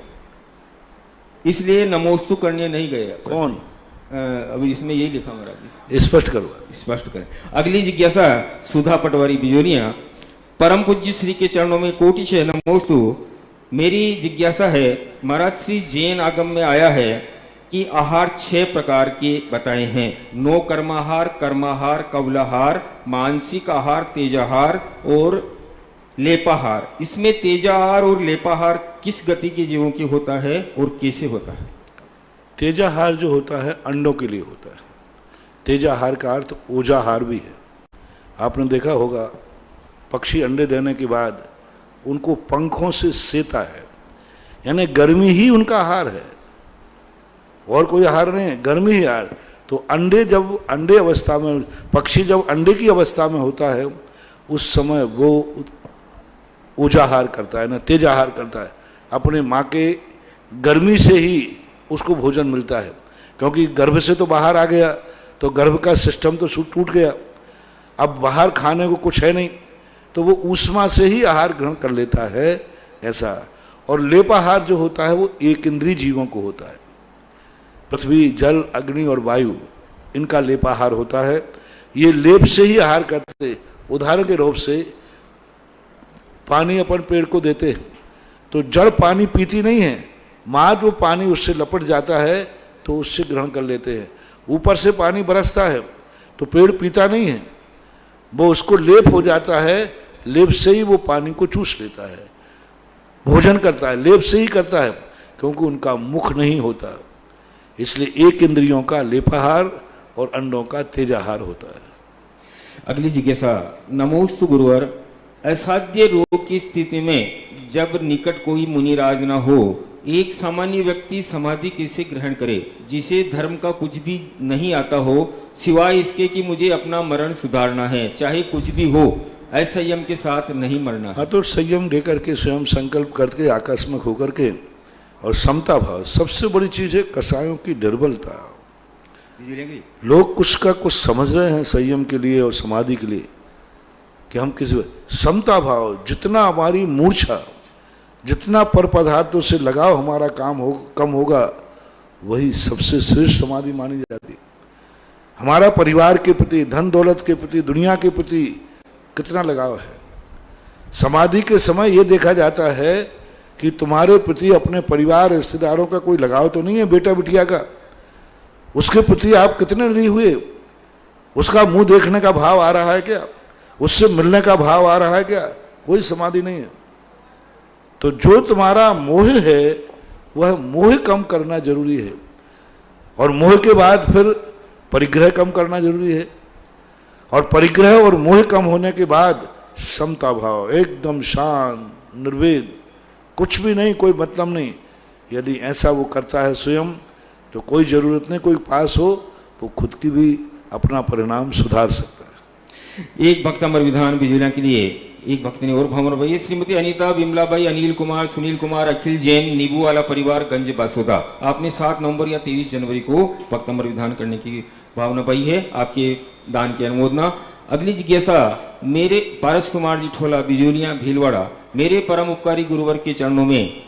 इसलिए नमोस्तु करने नहीं गए। कौन? अभी इसमें यही लिखा महाराज, स्पष्ट करो। स्पष्ट करें। अगली जिज्ञासा सुधा पटवारी बिजोरिया, परम पूज्य श्री के चरणों में कोटिशः नमोस्तु। मेरी जिज्ञासा है, महाराज श्री जैन आगम में आया है कि आहार 6 प्रकार के बताए हैं, नो कर्माहार, कर्माहार, कौलाहार, मानसिक आहार, तेजाहार और लेपाहार। इसमें तेजाहार और लेपाहार किस गति के जीवों की होता है और कैसे होता है? तेजाहार जो होता है अंडों के लिए होता है। तेजाहार का अर्थ ओजाहार भी है। आपने देखा होगा पक्षी अंडे देने के बाद उनको पंखों से सेता है, यानी गर्मी ही उनका आहार है, और कोई आहार नहीं है, गर्मी ही आहार। तो अंडे अवस्था में पक्षी जब अंडे की अवस्था में होता है उस समय वो ऊर्जाहार करता है ना, तेजाहार करता है। अपने माँ के गर्मी से ही उसको भोजन मिलता है, क्योंकि गर्भ से तो बाहर आ गया तो गर्भ का सिस्टम तो टूट गया, अब बाहर खाने को कुछ है नहीं, तो वो ऊष्मा से ही आहार ग्रहण कर लेता है, ऐसा। और लेपाहार जो होता है वो एक इंद्रिय जीवों को होता है। पृथ्वी, जल, अग्नि और वायु, इनका लेपाहार होता है। ये लेप से ही आहार करते। उदाहरण के रूप से पानी अपन पेड़ को देते हैं तो जड़ पानी पीती नहीं है, माँ जो पानी उससे लपट जाता है तो उससे ग्रहण कर लेते हैं। ऊपर से पानी बरसता है तो पेड़ पीता नहीं है, वो उसको लेप हो जाता है, लेप से ही वो पानी को चूस लेता है, भोजन करता है, लेप से ही करता है, क्योंकि उनका मुख नहीं होता। इसलिए एक इंद्रियों का लेपाहार और अंडों का तेजाहार होता है। अगली जिज्ञासा, नमोस्तु गुरुवर। असाध्य रोग की स्थिति में जब निकट कोई मुनिराज न हो, एक सामान्य व्यक्ति समाधि कैसे ग्रहण करे, जिसे धर्म का कुछ भी नहीं आता हो, सिवाय इसके कि मुझे अपना मरण सुधारना है, चाहे कुछ भी हो, असंयम के साथ नहीं मरना। हाँ, तो संयम लेकर के स्वयं संकल्प करके आकस्मिक होकर के, और समता भाव सबसे बड़ी चीज है। कसायों की दुर्बलता, लोग कुछ का कुछ समझ रहे हैं संयम के लिए और समाधि के लिए कि हम किसी समता भाव, जितना हमारी मूर्छा, जितना पर पदार्थों से लगाव हमारा कम होगा, वही सबसे श्रेष्ठ समाधि मानी जाती। हमारा परिवार के प्रति, धन दौलत के प्रति, दुनिया के प्रति कितना लगाव है। समाधि के समय ये देखा जाता है कि तुम्हारे प्रति अपने परिवार रिश्तेदारों का कोई लगाव तो नहीं है, बेटा बिटिया का, उसके प्रति आप कितने नहीं हुए, उसका मुंह देखने का भाव आ रहा है क्या, उससे मिलने का भाव आ रहा है क्या? कोई समाधि नहीं है। तो जो तुम्हारा मोह है वह मोह कम करना जरूरी है, और मोह के बाद फिर परिग्रह कम करना जरूरी है, और परिग्रह और मोह कम होने के बाद समता भाव, एकदम शांत, निर्वेद, कुछ भी नहीं, कोई मतलब नहीं। यदि ऐसा वो करता है स्वयं, तो कोई जरूरत नहीं कोई पास हो, वो खुद की भी अपना परिणाम सुधार सकता है। एक भक्तमर विधान बिजुला के लिए एक भक्त ने और भ्रमण भाई, श्रीमती अनीता, बिमलाबाई, अनिल कुमार, सुनील कुमार, अखिल जैन, नीबू वाला परिवार, गंज बासोदा। आपने 7 नवंबर या 23 जनवरी को भक्तमर विधान करने की भावना पाई है, आपके दान की अनुमोदना। अगली जिज्ञासा, मेरे पारस कुमार जी ठोला, बिजोलिया, भीलवाड़ा। मेरे परम उपकारी गुरुवर के चरणों में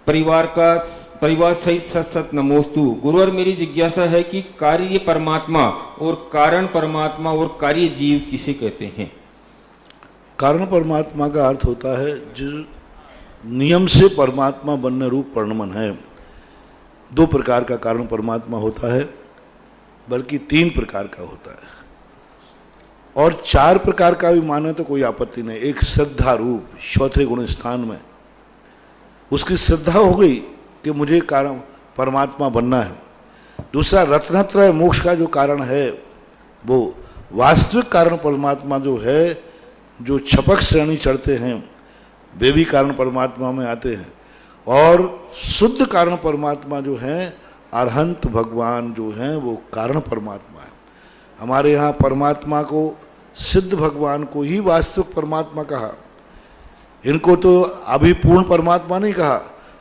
परिवार सहित सत सत नमोस्तु। गुरुवर, मेरी जिज्ञासा है कि कार्य परमात्मा और कारण परमात्मा और कार्य जीव किसे कहते हैं? कारण परमात्मा का अर्थ होता है जो नियम से परमात्मा बनने रूप परिणमन है। 2 प्रकार का कारण परमात्मा होता है, बल्कि 3 प्रकार का होता है, और 4 प्रकार का भी माने तो कोई आपत्ति नहीं। एक श्रद्धा रूप, चौथे गुण स्थान में उसकी श्रद्धा हो गई कि मुझे कारण परमात्मा बनना है। दूसरा रत्नत्रय मोक्ष का जो कारण है, वो वास्तविक कारण परमात्मा जो है जो छपक श्रेणी चढ़ते हैं वे भी कारण परमात्मा में आते हैं, और शुद्ध कारण परमात्मा जो हैं अरहंत भगवान जो हैं वो कारण परमात्मा है। हमारे यहाँ परमात्मा को सिद्ध भगवान को ही वास्तविक परमात्मा कहा, इनको तो अभी पूर्ण परमात्मा नहीं कहा।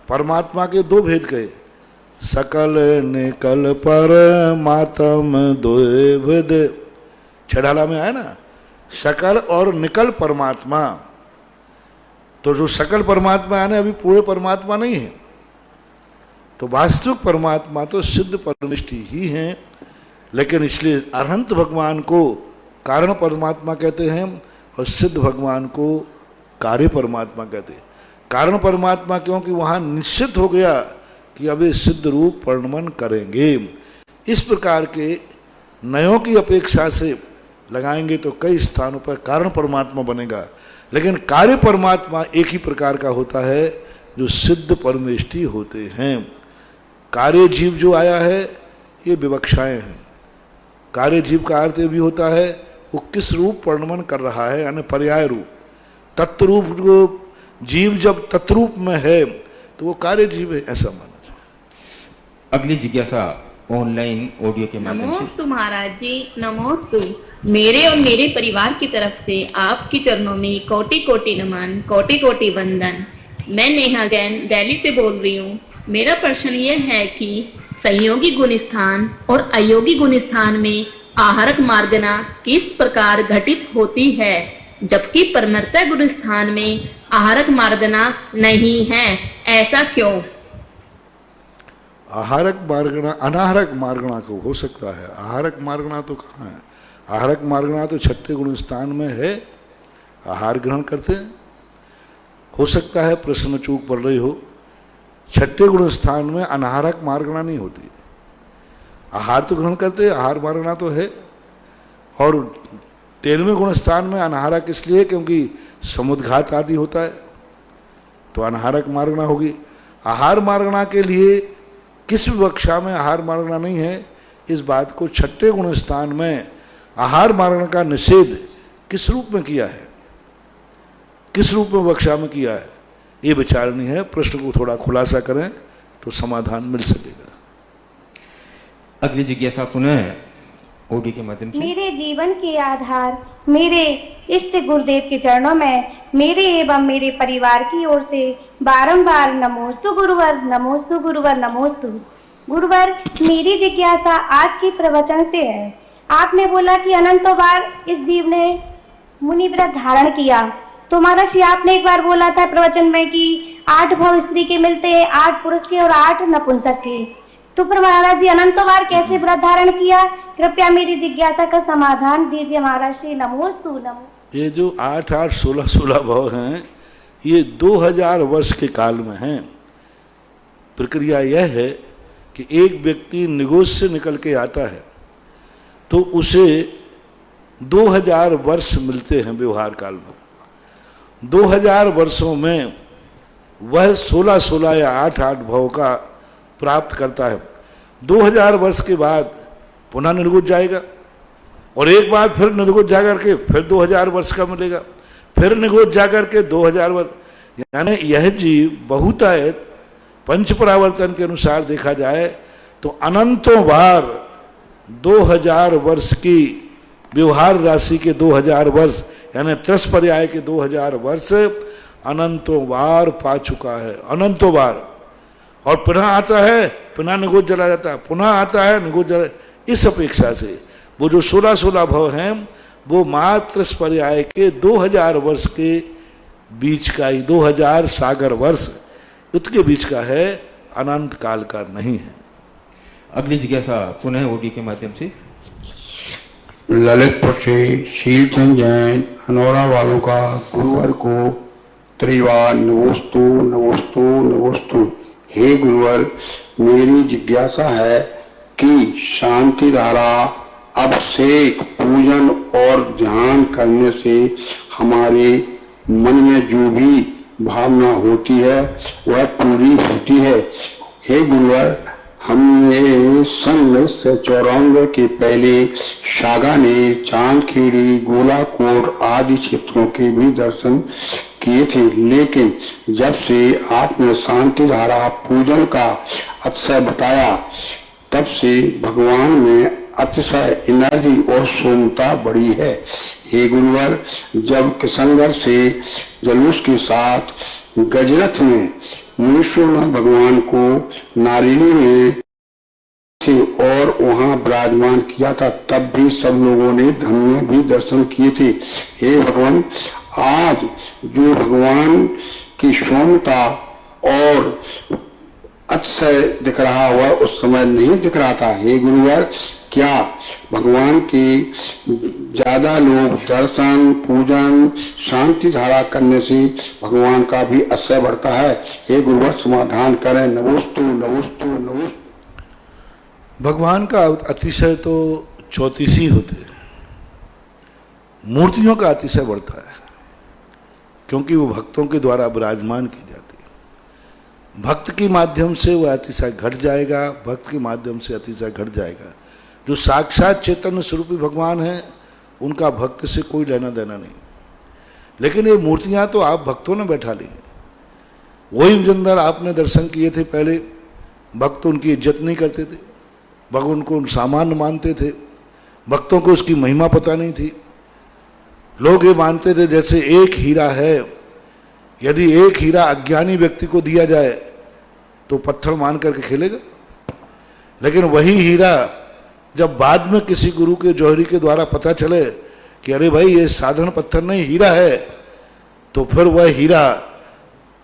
परमात्मा के दो भेद कहे, सकल निकल परमात्म दो भेद, छड़ाला में आया ना, सकल और निकल परमात्मा। तो जो सकल परमात्मा है ना अभी पूरे परमात्मा नहीं है। तो वास्तविक परमात्मा तो सिद्ध परनिष्ठि ही हैं, लेकिन इसलिए अरहंत भगवान को कारण परमात्मा कहते हैं और सिद्ध भगवान को कार्य परमात्मा कहते हैं। कारण परमात्मा क्योंकि वहाँ निश्चित हो गया कि अब ये सिद्ध रूप परिणमन करेंगे। इस प्रकार के नयों की अपेक्षा से लगाएंगे तो कई स्थानों पर कारण परमात्मा बनेगा, लेकिन कार्य परमात्मा एक ही प्रकार का होता है जो सिद्ध परमेष्टि होते हैं। कार्य जीव जो आया है ये विवक्षाएं हैं। कार्य जीव का अर्थ भी होता है वो किस रूप परिणमन कर रहा है, यानी पर्याय रूप। तत्रूप जो जीव जब तत्रूप में है तो वो कार्य जीव है, ऐसा माना जाए। अगली जिज्ञासा ऑनलाइन ऑडियो के माध्यम से। नमोस्तु महाराज जी, नमोस्तु। मेरे और मेरे परिवार की तरफ से आपके चरणों में कोटि कोटि नमन, कोटि कोटि वंदन। मैं नेहा जैन दिल्ली से बोल रही हूँ। मेरा प्रश्न यह है कि संयोगी गुण स्थान और अयोगी गुण स्थान में आहारक मार्गना किस प्रकार घटित होती है, जबकि परमर्त गुण स्थान में आहारक मार्गना नहीं है, ऐसा क्यों? आहारक मार्गणा अनाहारक मार्गणा को हो सकता है, आहारक मार्गणा तो कहाँ है? आहारक मार्गणा तो छठे गुण स्थान में है, आहार ग्रहण करते हैं। हो सकता है प्रश्न चूक पड़ रही हो, छठे गुण स्थान में अनाहारक मार्गणा नहीं होती। आहार तो ग्रहण करते हैं, आहार मार्गणा तो है। और 13वें गुण स्थान में अनाहारक इसलिए क्योंकि समुद्घात आदि होता है, तो अनाहारक मार्गणा होगी। आहार मार्गणा के लिए किस विवक्षा में आहार मार्गणा नहीं है, इस बात को छठे गुण स्थान में आहार मार्गणा का निषेध किस रूप में किया है, किस रूप में विवक्षा में किया है, ये विचारणी है। प्रश्न को थोड़ा खुलासा करें तो समाधान मिल सकेगा। अगली जिज्ञासा पुनः ऑडियो के माध्यम से। मेरे जीवन के आधार मेरे इष्ट गुरुदेव के चरणों में मेरे एवं मेरे परिवार की ओर से बारंबार नमोस्तु गुरुवर, नमोस्तु गुरुवर, नमोस्तु गुरुवर। मेरी जिज्ञासा आज की प्रवचन से है। आपने बोला कि अनंतों बार इस जीव ने मुनि व्रत धारण किया, तो महाराज आपने एक बार बोला था प्रवचन में कि 8 भाव स्त्री के मिलते हैं, 8 पुरुष के और 8 नपुंसक के। तो फिर महाराज जी अनंतों बार कैसे व्रत धारण किया? कृपया मेरी जिज्ञासा का समाधान दीजिए महाराज श्री। नमोस्तु नमो। ये जो 8, 8, 16, 16 भाव हैं ये 2000 वर्ष के काल में हैं। प्रक्रिया यह है कि एक व्यक्ति निगोज से निकल के आता है तो उसे 2000 वर्ष मिलते हैं व्यवहार काल में। 2000 वर्षों में वह 16, 16 या 8, 8 भाव का प्राप्त करता है। 2000 वर्ष के बाद पुनः निर्गुज जाएगा और एक बार फिर निर्गुज जाकर के फिर 2000 वर्ष का मिलेगा, फिर निर्गुज जाकर के 2000 वर्ष। यानी यह जीव बहुतायत पंच परावर्तन के अनुसार देखा जाए तो अनंतों बार 2000 वर्ष की व्यवहार राशि के 2000 वर्ष यानी 30 पर्याय के 2000 वर्ष अनंतों बार पा चुका है, अनंतों बार। और पुनः आता है, पुनः निगोज चला जाता है, पुनः आता है, निगोज चला। इस अपेक्षा से वो जो 16, 16 भाव हैं वो मात्र पर्याय के 2000 वर्ष के बीच का ही, 2000 सागर वर्ष उसके बीच का है, अनंत काल का नहीं है। अगली जिज्ञासा पुनः ऑडियो के माध्यम से। ललितपुर से शीलचंद जैन अनौरा वालों का गुरुवर को त्रिवार नमोस्तु नमोस्तु नमोस्तु। हे गुरुवर, मेरी जिज्ञासा है कि शांति धारा, अभिषेक, पूजन और ध्यान करने से हमारे मन में जो भी भावना होती है वह पूरी होती है। हे गुरुवर, हमने सन 1994 के पहले सागा ने चांदखेड़ी, गोलाकोट आदि क्षेत्रों के भी दर्शन किए थे, लेकिन जब से आपने शांति धारा पूजन का अतिशय बताया तब से भगवान में अतिशय एनर्जी और सोमता बढ़ी है। हे गुरुवर, जब किशनगढ़ से जुलूस के साथ गजरथ में मुनीश्वरनाथ भगवान को नारिनी में थे और वहां विराजमान किया था, तब भी सब लोगों ने धन में भी दर्शन किए थे। हे भगवान, आज जो भगवान की सौम्यता और अतिशय दिख रहा हुआ उस समय नहीं दिख रहा था। हे गुरुवर, क्या भगवान के ज्यादा लोग दर्शन, पूजन, शांति धारा करने से भगवान का भी अतिशय बढ़ता है? हे गुरुवर, समाधान करें। नमोस्तु नमोस्तु नमोस्तु। भगवान का अतिशय तो 34 ही होते, मूर्तियों का अतिशय बढ़ता है, क्योंकि वो भक्तों के द्वारा विराजमान की जाती है। भक्त के माध्यम से वह अतिशय घट जाएगा, भक्त के माध्यम से अतिशय घट जाएगा। जो साक्षात चैतन्य स्वरूपी भगवान हैं, उनका भक्त से कोई लेना देना नहीं। लेकिन ये मूर्तियां तो आप भक्तों ने बैठा ली हैं। वही अंदर आपने दर्शन किए थे, पहले भक्त उनकी इज्जत नहीं करते थे, भगवान को सामान्य मानते थे, भक्तों को उसकी महिमा पता नहीं थी। लोग ये मानते थे जैसे एक हीरा है, यदि एक हीरा अज्ञानी व्यक्ति को दिया जाए तो पत्थर मान करके खेलेगा। लेकिन वही हीरा जब बाद में किसी गुरु के जौहरी के द्वारा पता चले कि अरे भाई ये साधारण पत्थर नहीं हीरा है, तो फिर वह हीरा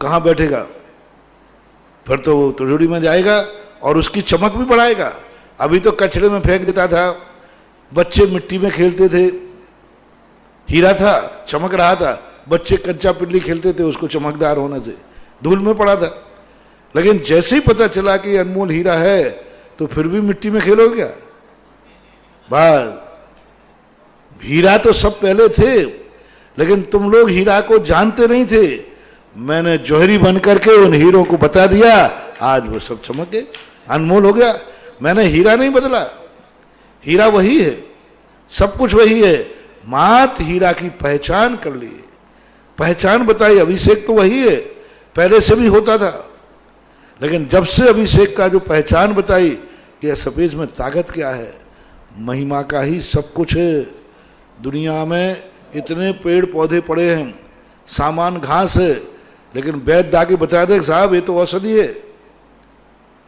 कहाँ बैठेगा? फिर तो वो तिजोरी में जाएगा और उसकी चमक भी बढ़ाएगा। अभी तो कचड़े में फेंक देता था, बच्चे मिट्टी में खेलते थे, हीरा था, चमक रहा था, बच्चे कच्चा पिल्ली खेलते थे, उसको चमकदार होने से धूल में पड़ा था। लेकिन जैसे ही पता चला कि अनमोल हीरा है तो फिर भी मिट्टी में खेलोगे क्या? बस हीरा तो सब पहले थे, लेकिन तुम लोग हीरा को जानते नहीं थे। मैंने जौहरी बन करके उन हीरों को बता दिया, आज वो सब चमक गए, अनमोल हो गया। मैंने हीरा नहीं बदला, हीरा वही है, सब कुछ वही है, मात हीरा की पहचान कर ली, पहचान बताई। अभिषेक तो वही है, पहले से भी होता था, लेकिन जब से अभिषेक का जो पहचान बताई कि सफेद में ताकत क्या है, महिमा का ही सब कुछ है। दुनिया में इतने पेड़ पौधे पड़े हैं, सामान घास है, लेकिन वैद्य आके बता दे साहब ये तो औषधि है,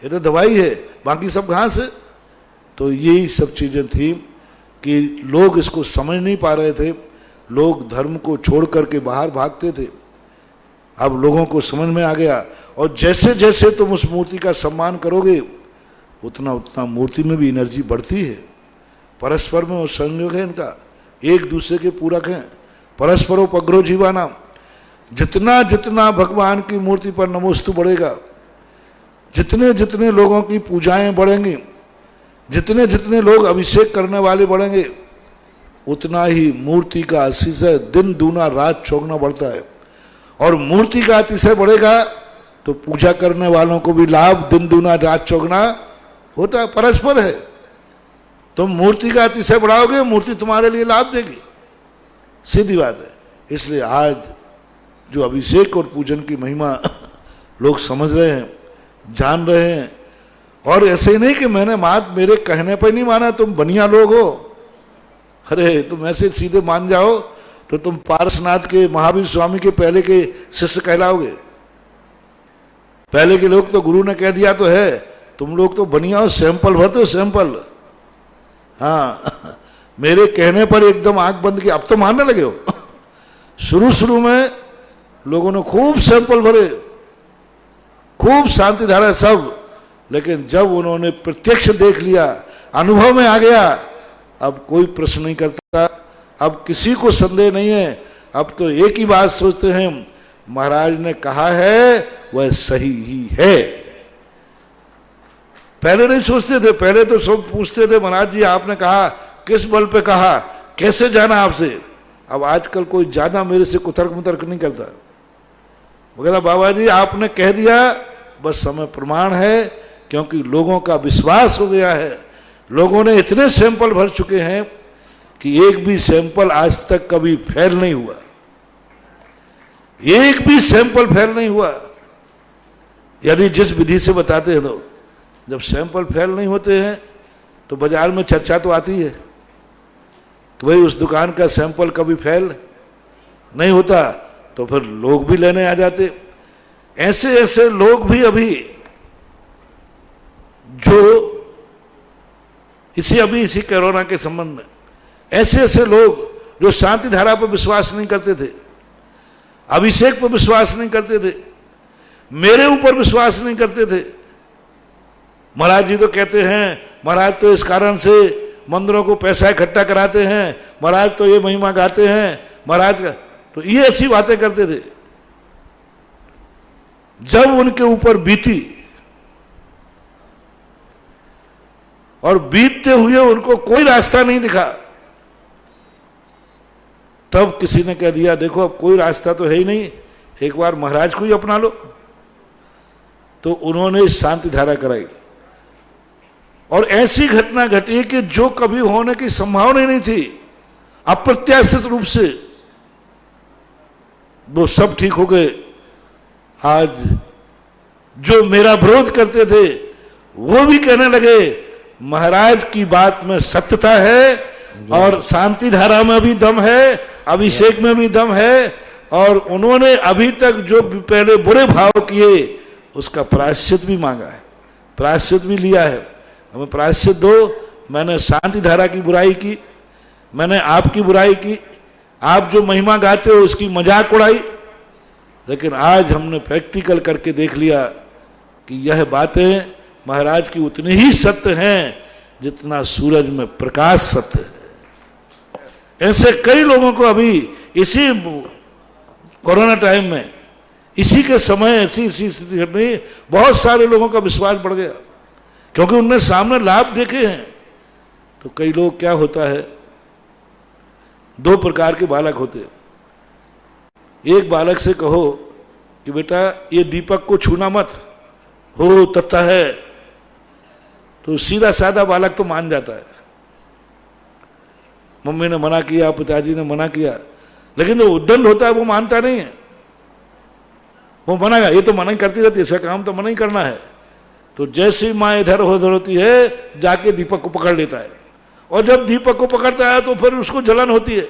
ये तो दवाई है, बाकी सब घास है। तो यही सब चीजें थी कि लोग इसको समझ नहीं पा रहे थे, लोग धर्म को छोड़ करके बाहर भागते थे। अब लोगों को समझ में आ गया, और जैसे जैसे तुम उस मूर्ति का सम्मान करोगे उतना उतना मूर्ति में भी एनर्जी बढ़ती है। परस्पर में वो संयोग है, इनका एक दूसरे के पूरक हैं। परस्परोपग्रो जीवाना, जितना जितना भगवान की मूर्ति पर नमोस्तु बढ़ेगा, जितने जितने लोगों की पूजाएं बढ़ेंगी, जितने जितने लोग अभिषेक करने वाले बढ़ेंगे, उतना ही मूर्ति का अतिशय दिन दूना रात चौगुना बढ़ता है। और मूर्ति का अतिशय बढ़ेगा तो पूजा करने वालों को भी लाभ दिन दूना रात चौगुना होता है, परस्पर है। तुम मूर्ति का अतिशय बढ़ाओगे, मूर्ति तुम्हारे लिए लाभ देगी, सीधी बात है। इसलिए आज जो अभिषेक और पूजन की महिमा लोग समझ रहे हैं, जान रहे हैं। और ऐसे ही नहीं कि मैंने मेरे कहने पर नहीं माना, तुम बनिया लोग हो, अरे तुम ऐसे सीधे मान जाओ तो तुम पारसनाथ के महावीर स्वामी के पहले के शिष्य कहलाओगे। पहले के लोग तो गुरु ने कह दिया तो है, तुम लोग तो बनिया हो, सैंपल भरते हो, सैंपल। हाँ, मेरे कहने पर एकदम आंख बंद की, अब तो मानने लगे हो। शुरू शुरू में लोगों ने खूब सैंपल भरे, खूब शांति धारा सब, लेकिन जब उन्होंने प्रत्यक्ष देख लिया, अनुभव में आ गया, अब कोई प्रश्न नहीं करता, अब किसी को संदेह नहीं है। अब तो एक ही बात सोचते हैं, महाराज ने कहा है वह सही ही है। पहले नहीं सोचते थे, पहले तो सब पूछते थे महाराज जी आपने कहा, किस बल पे कहा, कैसे जाना आपसे। अब आजकल कोई ज्यादा मेरे से कुतर्क मुतर्क नहीं करता, वो कहता बाबा जी आपने कह दिया, बस समय प्रमाण है क्योंकि लोगों का विश्वास हो गया है। लोगों ने इतने सैंपल भर चुके हैं कि एक भी सैंपल आज तक कभी फेल नहीं हुआ, एक भी सैंपल फेल नहीं हुआ। यदि जिस विधि से बताते हैं लोग, जब सैंपल फेल नहीं होते हैं तो बाजार में चर्चा तो आती है कि भाई उस दुकान का सैंपल कभी फेल नहीं होता, तो फिर लोग भी लेने आ जाते। ऐसे ऐसे लोग भी अभी जो इसी कोरोना के संबंध में, ऐसे ऐसे लोग जो शांति धारा पर विश्वास नहीं करते थे, अभिषेक पर विश्वास नहीं करते थे, मेरे ऊपर विश्वास नहीं करते थे। महाराज जी तो कहते हैं, महाराज तो इस कारण से मंदिरों को पैसा इकट्ठा कराते हैं, महाराज तो ये महिमा गाते हैं, महाराज का तो ये ऐसी बातें करते थे। जब उनके ऊपर बीती और बीतते हुए उनको कोई रास्ता नहीं दिखा, तब किसी ने कह दिया देखो अब कोई रास्ता तो है ही नहीं, एक बार महाराज को ही अपना लो। तो उन्होंने शांति धारा कराई और ऐसी घटना घटी कि जो कभी होने की संभावना ही नहीं थी, अप्रत्याशित रूप से वो सब ठीक हो गए। आज जो मेरा विरोध करते थे वो भी कहने लगे महाराज की बात में सत्यता है और शांति धारा में भी दम है, अभिषेक में भी दम है, और उन्होंने अभी तक जो पहले बुरे भाव किए उसका प्रायश्चित भी मांगा है, प्रायश्चित भी लिया है। हमें प्रायश्चित दो। मैंने शांति धारा की बुराई की, मैंने आपकी बुराई की, आप जो महिमा गाते हो उसकी मजाक उड़ाई, लेकिन आज हमने प्रैक्टिकल करके देख लिया कि यह बातें महाराज की उतनी ही सत्य हैं जितना सूरज में प्रकाश सत्य है। ऐसे कई लोगों को अभी इसी कोरोना टाइम में, इसी के समय ऐसी स्थिति घटनी, बहुत सारे लोगों का विश्वास बढ़ गया क्योंकि उनने सामने लाभ देखे हैं। तो कई लोग, क्या होता है, दो प्रकार के बालक होते हैं। एक बालक से कहो कि बेटा ये दीपक को छूना मत, हो तत्ता है, तो सीधा साधा बालक तो मान जाता है। मम्मी ने मना किया, पिताजी ने मना किया, लेकिन जो उद्दंड होता है वो मानता नहीं है, वो मना, ये तो मना ही करती रहती है, इसका काम तो मना ही करना है। तो जैसे ही माँ इधर उधर होती है जाके दीपक को पकड़ लेता है, और जब दीपक को पकड़ता है तो फिर उसको जलन होती है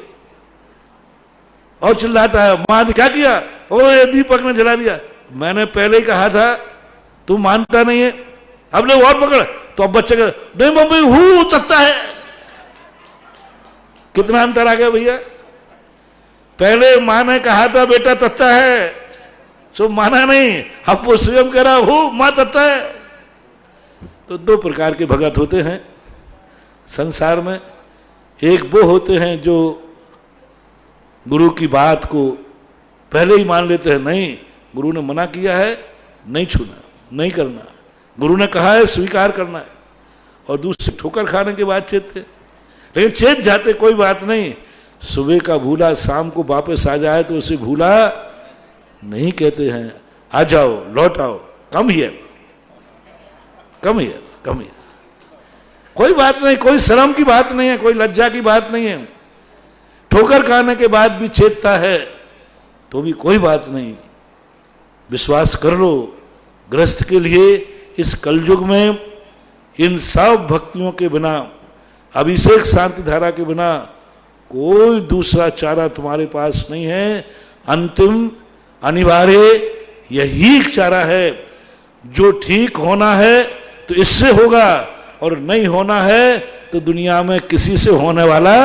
और चिल्लाता है, माँ ने क्या किया, ओ ये दीपक ने जला दिया। मैंने पहले ही कहा था, तू मानता नहीं है, अब ले और पकड़। तो अब बच्चे का नहीं मम्मी हूं तत्ता है। कितना अंतर आ गया भैया। पहले माँ ने कहा था बेटा तत्ता है, सो माना नहीं, अब वो स्वयं कह रहा हूं माँ तत्ता है। तो दो प्रकार के भगत होते हैं संसार में। एक वो होते हैं जो गुरु की बात को पहले ही मान लेते हैं, नहीं गुरु ने मना किया है, नहीं छूना, नहीं करना, गुरु ने कहा है स्वीकार करना है। और दूसरे ठोकर खाने के बाद चेतते, लेकिन चेत जाते कोई बात नहीं, सुबह का भूला शाम को वापस आ जाए तो उसे भूला नहीं कहते हैं। आ जाओ, लौट आओ, come here, come here, come here. कोई बात नहीं, कोई शर्म की बात नहीं है, कोई लज्जा की बात नहीं है। ठोकर खाने के बाद भी चेतता है तो भी कोई बात नहीं, विश्वास कर लो। ग्रस्त के लिए इस कलयुग में इन सब भक्तियों के बिना, अभिषेक शांति धारा के बिना कोई दूसरा चारा तुम्हारे पास नहीं है। अंतिम अनिवार्य यही चारा है। जो ठीक होना है तो इससे होगा, और नहीं होना है तो दुनिया में किसी से होने वाला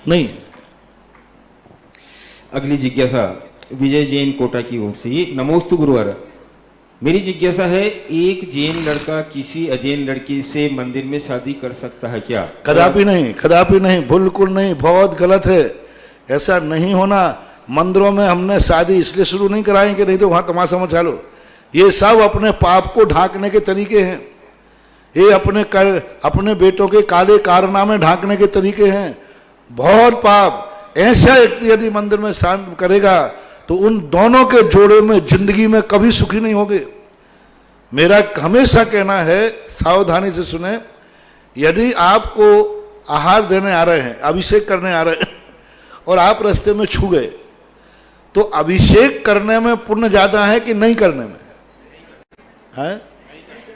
नहीं है। अगली जिज्ञासा विजय जैन कोटा की ओर से। नमोस्तु गुरुवर, मेरी जिज्ञासा है, एक जैन लड़का किसी अजैन लड़की से मंदिर में शादी कर सकता है क्या? कदापि नहीं, कदापि नहीं, बिल्कुल नहीं, बहुत गलत है, ऐसा नहीं होना। मंदिरों में हमने शादी इसलिए शुरू नहीं कराई कि नहीं तो वहां तमाशा मचा लो। ये सब अपने पाप को ढांकने के तरीके हैं, ये अपने बेटों के काले कारनामे ढांकने के तरीके हैं। बहुत पाप। ऐसा व्यक्ति यदि मंदिर में शांत करेगा तो उन दोनों के जोड़े में जिंदगी में कभी सुखी नहीं होंगे। मेरा हमेशा कहना है, सावधानी से सुने, यदि आपको आहार देने आ रहे हैं, अभिषेक करने आ रहे हैं और आप रास्ते में छू गए, तो अभिषेक करने में पुण्य ज्यादा है कि नहीं करने में? है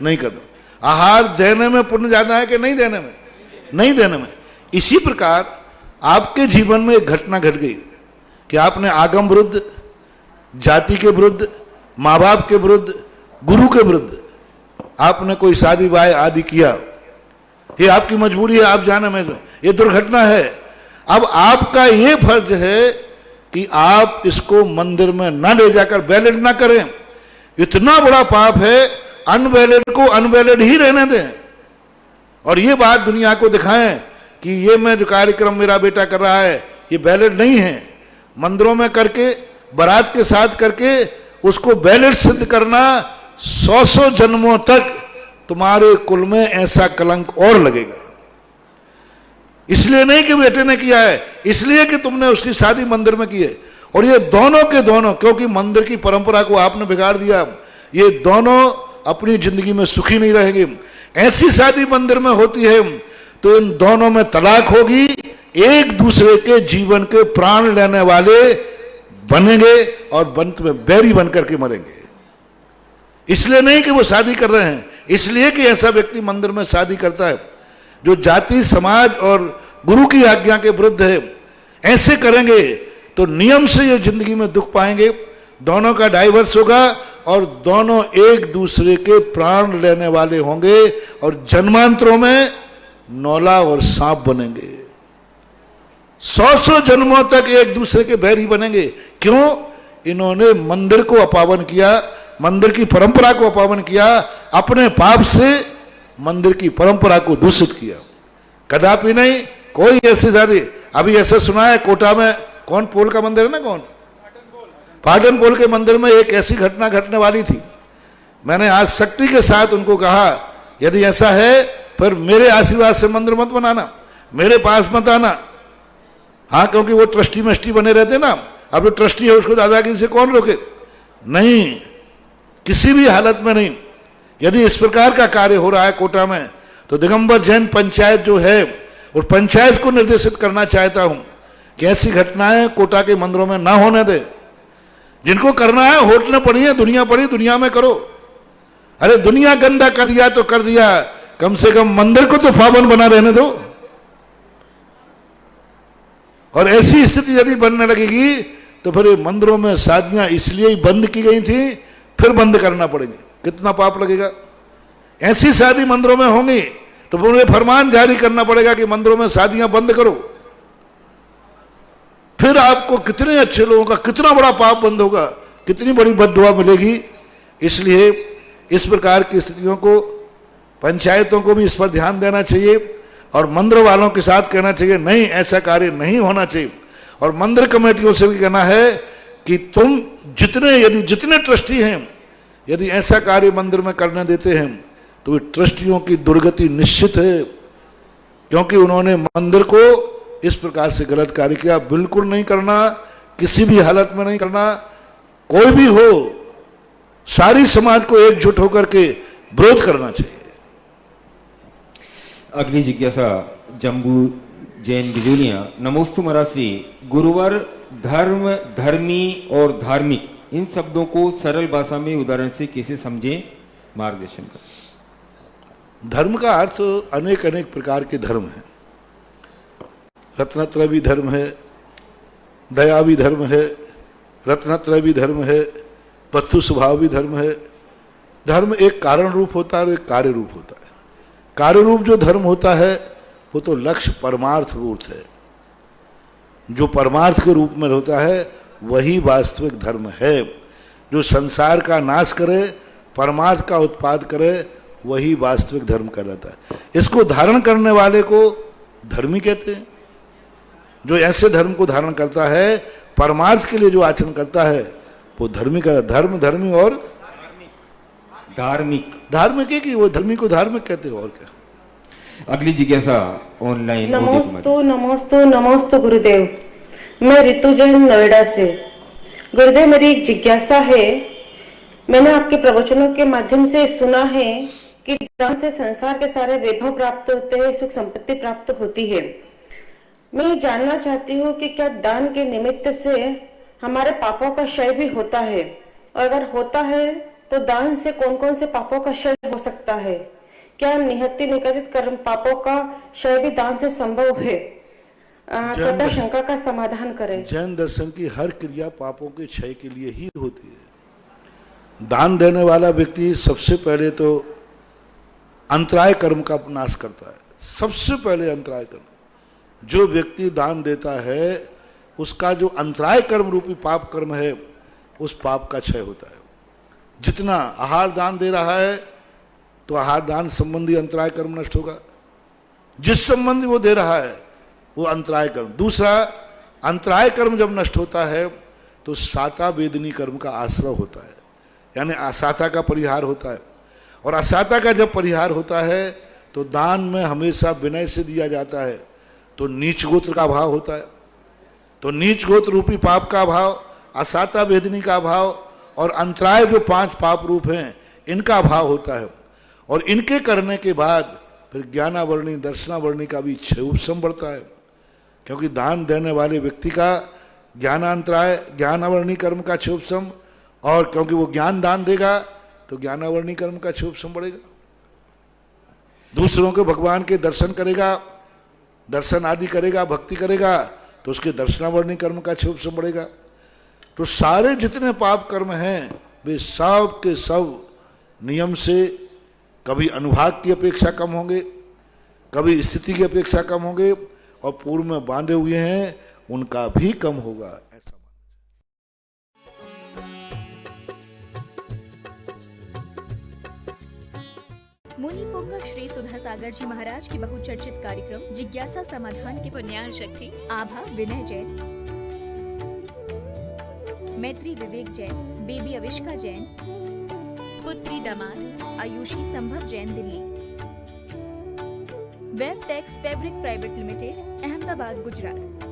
नहीं करने। आहार देने में पुण्य ज्यादा है कि नहीं देने में? नहीं देने में। इसी प्रकार आपके जीवन में एक घटना घट गई कि आपने आगम विरुद्ध, जाति के विरुद्ध, माँ बाप के विरुद्ध, गुरु के विरुद्ध आपने कोई शादी ब्याह आदि किया, ये आपकी मजबूरी है, आप जाने में, ये दुर्घटना है। अब आपका ये फर्ज है कि आप इसको मंदिर में ना ले जाकर वैलिड ना करें। इतना बड़ा पाप है, अनवैलिड को अनवैलिड ही रहने दें और ये बात दुनिया को दिखाएं कि ये मैं जो कार्यक्रम मेरा बेटा कर रहा है ये वैलिड नहीं है। मंदिरों में करके, बारात के साथ करके उसको वैलिड सिद्ध करना, 100 जन्मों तक तुम्हारे कुल में ऐसा कलंक और लगेगा। इसलिए नहीं कि बेटे ने किया है, इसलिए कि तुमने उसकी शादी मंदिर में की है। और ये दोनों के दोनों, क्योंकि मंदिर की परंपरा को आपने बिगाड़ दिया, ये दोनों अपनी जिंदगी में सुखी नहीं रहेंगे। ऐसी शादी मंदिर में होती है तो इन दोनों में तलाक होगी, एक दूसरे के जीवन के प्राण लेने वाले बनेंगे और अंत में बैरी बनकर के मरेंगे। इसलिए नहीं कि वो शादी कर रहे हैं, इसलिए कि ऐसा व्यक्ति मंदिर में शादी करता है जो जाति, समाज और गुरु की आज्ञा के विरुद्ध है। ऐसे करेंगे तो नियम से ये जिंदगी में दुख पाएंगे, दोनों का डाइवर्स होगा और दोनों एक दूसरे के प्राण लेने वाले होंगे और जन्मांतरों में नौला और सांप बनेंगे। 100 जन्मों तक एक दूसरे के बैरी बनेंगे। क्यों? इन्होंने मंदिर को अपावन किया, मंदिर की परंपरा को अपावन किया, अपने पाप से मंदिर की परंपरा को दूषित किया। कदापि नहीं कोई ऐसी शादी। अभी ऐसा सुना है कोटा में, कौन पोल का मंदिर है ना, कौन पाटन पोल के मंदिर में एक ऐसी घटना घटने वाली थी। मैंने आज शक्ति के साथ उनको कहा, यदि ऐसा है फिर मेरे आशीर्वाद से मंदिर मत बनाना, मेरे पास मत आना। हाँ, क्योंकि वो ट्रस्टी मस्टी बने रहते ना, अब जो ट्रस्टी है उसको दादागिरी से कौन रोके? नहीं, किसी भी हालत में नहीं। यदि इस प्रकार का कार्य हो रहा है कोटा में, तो दिगंबर जैन पंचायत जो है, और पंचायत को निर्देशित करना चाहता हूं कि ऐसी घटनाएं कोटा के मंदिरों में ना होने दे। जिनको करना है, होटलें पड़ी है, दुनिया पड़ी, दुनिया में करो। अरे दुनिया गंदा कर दिया तो कर दिया, कम से कम मंदिर को तो पावन बना रहने दो। और ऐसी स्थिति यदि बनने लगेगी तो फिर मंदिरों में शादियां इसलिए ही बंद की गई थी, फिर बंद करना पड़ेगी। कितना पाप लगेगा। ऐसी शादी मंदिरों में होंगी तो उन्हें फरमान जारी करना पड़ेगा कि मंदिरों में शादियां बंद करो। फिर आपको कितने अच्छे लोगों का कितना बड़ा पाप बंद होगा, कितनी बड़ी बद्दुआ मिलेगी। इसलिए इस प्रकार की स्थितियों को पंचायतों को भी इस पर ध्यान देना चाहिए और मंदिर वालों के साथ कहना चाहिए नहीं, ऐसा कार्य नहीं होना चाहिए। और मंदिर कमेटियों से भी कहना है कि तुम जितने ट्रस्टी हैं, यदि ऐसा कार्य मंदिर में करने देते हैं तो ट्रस्टियों की दुर्गति निश्चित है, क्योंकि उन्होंने मंदिर को इस प्रकार से गलत कार्य किया। बिल्कुल नहीं करना, किसी भी हालत में नहीं करना। कोई भी हो, सारी समाज को एकजुट होकर के विरोध करना चाहिए। अगली जिज्ञासा जम्बू जैन बिजूनिया। नमोस्तु महाराज। गुरुवर, धर्म, धर्मी और धार्मिक, इन शब्दों को सरल भाषा में उदाहरण से कैसे समझें, मार्गदर्शन करें। धर्म का अर्थ अनेक अनेक प्रकार के धर्म हैं। रत्नत्रय भी धर्म है, दया भी धर्म है, रत्नत्रय भी धर्म है, वस्तु स्वभाव भी धर्म है। धर्म एक कारण रूप होता है और एक कार्य रूप होता है। कार्य रूप जो धर्म होता है वो तो लक्ष्य परमार्थ रूप है। जो परमार्थ के रूप में होता है वही वास्तविक धर्म है। जो संसार का नाश करे, परमार्थ का उत्पाद करे, वही वास्तविक धर्म कहलाता है। इसको धारण करने वाले को धर्मी कहते हैं। जो ऐसे धर्म को धारण करता है, परमार्थ के लिए जो आचरण करता है, वो धर्मी का धर्म, धर्मी और धार्मिक। धार्मिक है कि वो धर्मी को धार्मिक कहते हैं, और क्या। अगली जिज्ञासा ऑनलाइन। नमोस्तु नमोस्तु नमोस्तु गुरुदेव। मैं ऋतु जैन नोएडा से। गुरुदेव, मेरी एक जिज्ञासा है। मैंने आपके प्रवचनों के माध्यम से सुना है कि दान से संसार के सारे वैभव प्राप्त होते हैं, सुख संपत्ति प्राप्त होती है। मैं ये जानना चाहती हूँ कि क्या दान के निमित्त से हमारे पापों का क्षय भी होता है, और अगर होता है तो दान से कौन कौन से पापों का क्षय हो सकता है? क्या निहत्ति निकाचित कर्म पापों का क्षय भी दान से संभव है? कृपया शंका का समाधान करें। जैन दर्शन की हर क्रिया पापों के क्षय के लिए ही होती है। दान देने वाला व्यक्ति सबसे पहले तो अंतराय कर्म का नाश करता है। सबसे पहले अंतराय कर्म, जो व्यक्ति दान देता है उसका जो अंतराय कर्म रूपी पाप कर्म है उस पाप का क्षय होता है। जितना आहार दान दे रहा है तो आहार दान संबंधी अंतराय कर्म नष्ट होगा, जिस संबंधी वो दे रहा है वो अंतराय कर्म। दूसरा, अंतराय कर्म जब नष्ट होता है तो साता वेदनी कर्म का आश्रय होता है, यानी असाता का परिहार होता है। और असाता का जब परिहार होता है तो दान में हमेशा विनय से दिया जाता है, तो नीच गोत्र का भाव होता है। तो नीच गोत्र रूपी पाप का भाव, असाता वेदनी का भाव और अंतराय जो 5 पाप रूप हैं इनका भाव होता है। और इनके करने के बाद फिर ज्ञानावरणी दर्शनावरणी का भी क्षय उपशम बढ़ता है, क्योंकि दान देने वाले व्यक्ति का ज्ञानांतराय ज्ञानावरणी कर्म का क्षय उपशम, और क्योंकि वो ज्ञान दान देगा तो ज्ञानावरणी कर्म का क्षय उपशम बढ़ेगा। दूसरों के भगवान के दर्शन करेगा, दर्शन आदि करेगा, भक्ति करेगा तो उसके दर्शनावरणी कर्म का क्षय उपशम बढ़ेगा। तो सारे जितने पाप कर्म हैं वे सब के सब नियम से कभी अनुभाग की अपेक्षा कम होंगे, कभी स्थिति की अपेक्षा कम होंगे, और पूर्व में बांधे हुए हैं उनका भी कम होगा। ऐसा मुनि पुंग श्री सुधा सागर जी महाराज की बहुचर्चित कार्यक्रम जिज्ञासा समाधान के पुण्यार्थ शक्ति आभा विनय जैन, मैत्री विवेक जैन, बेबी अविष्का जैन, पुत्री दामाद Ayushi Sambhav Jain Delhi, web tex fabric private limited Ahmedabad Gujarat.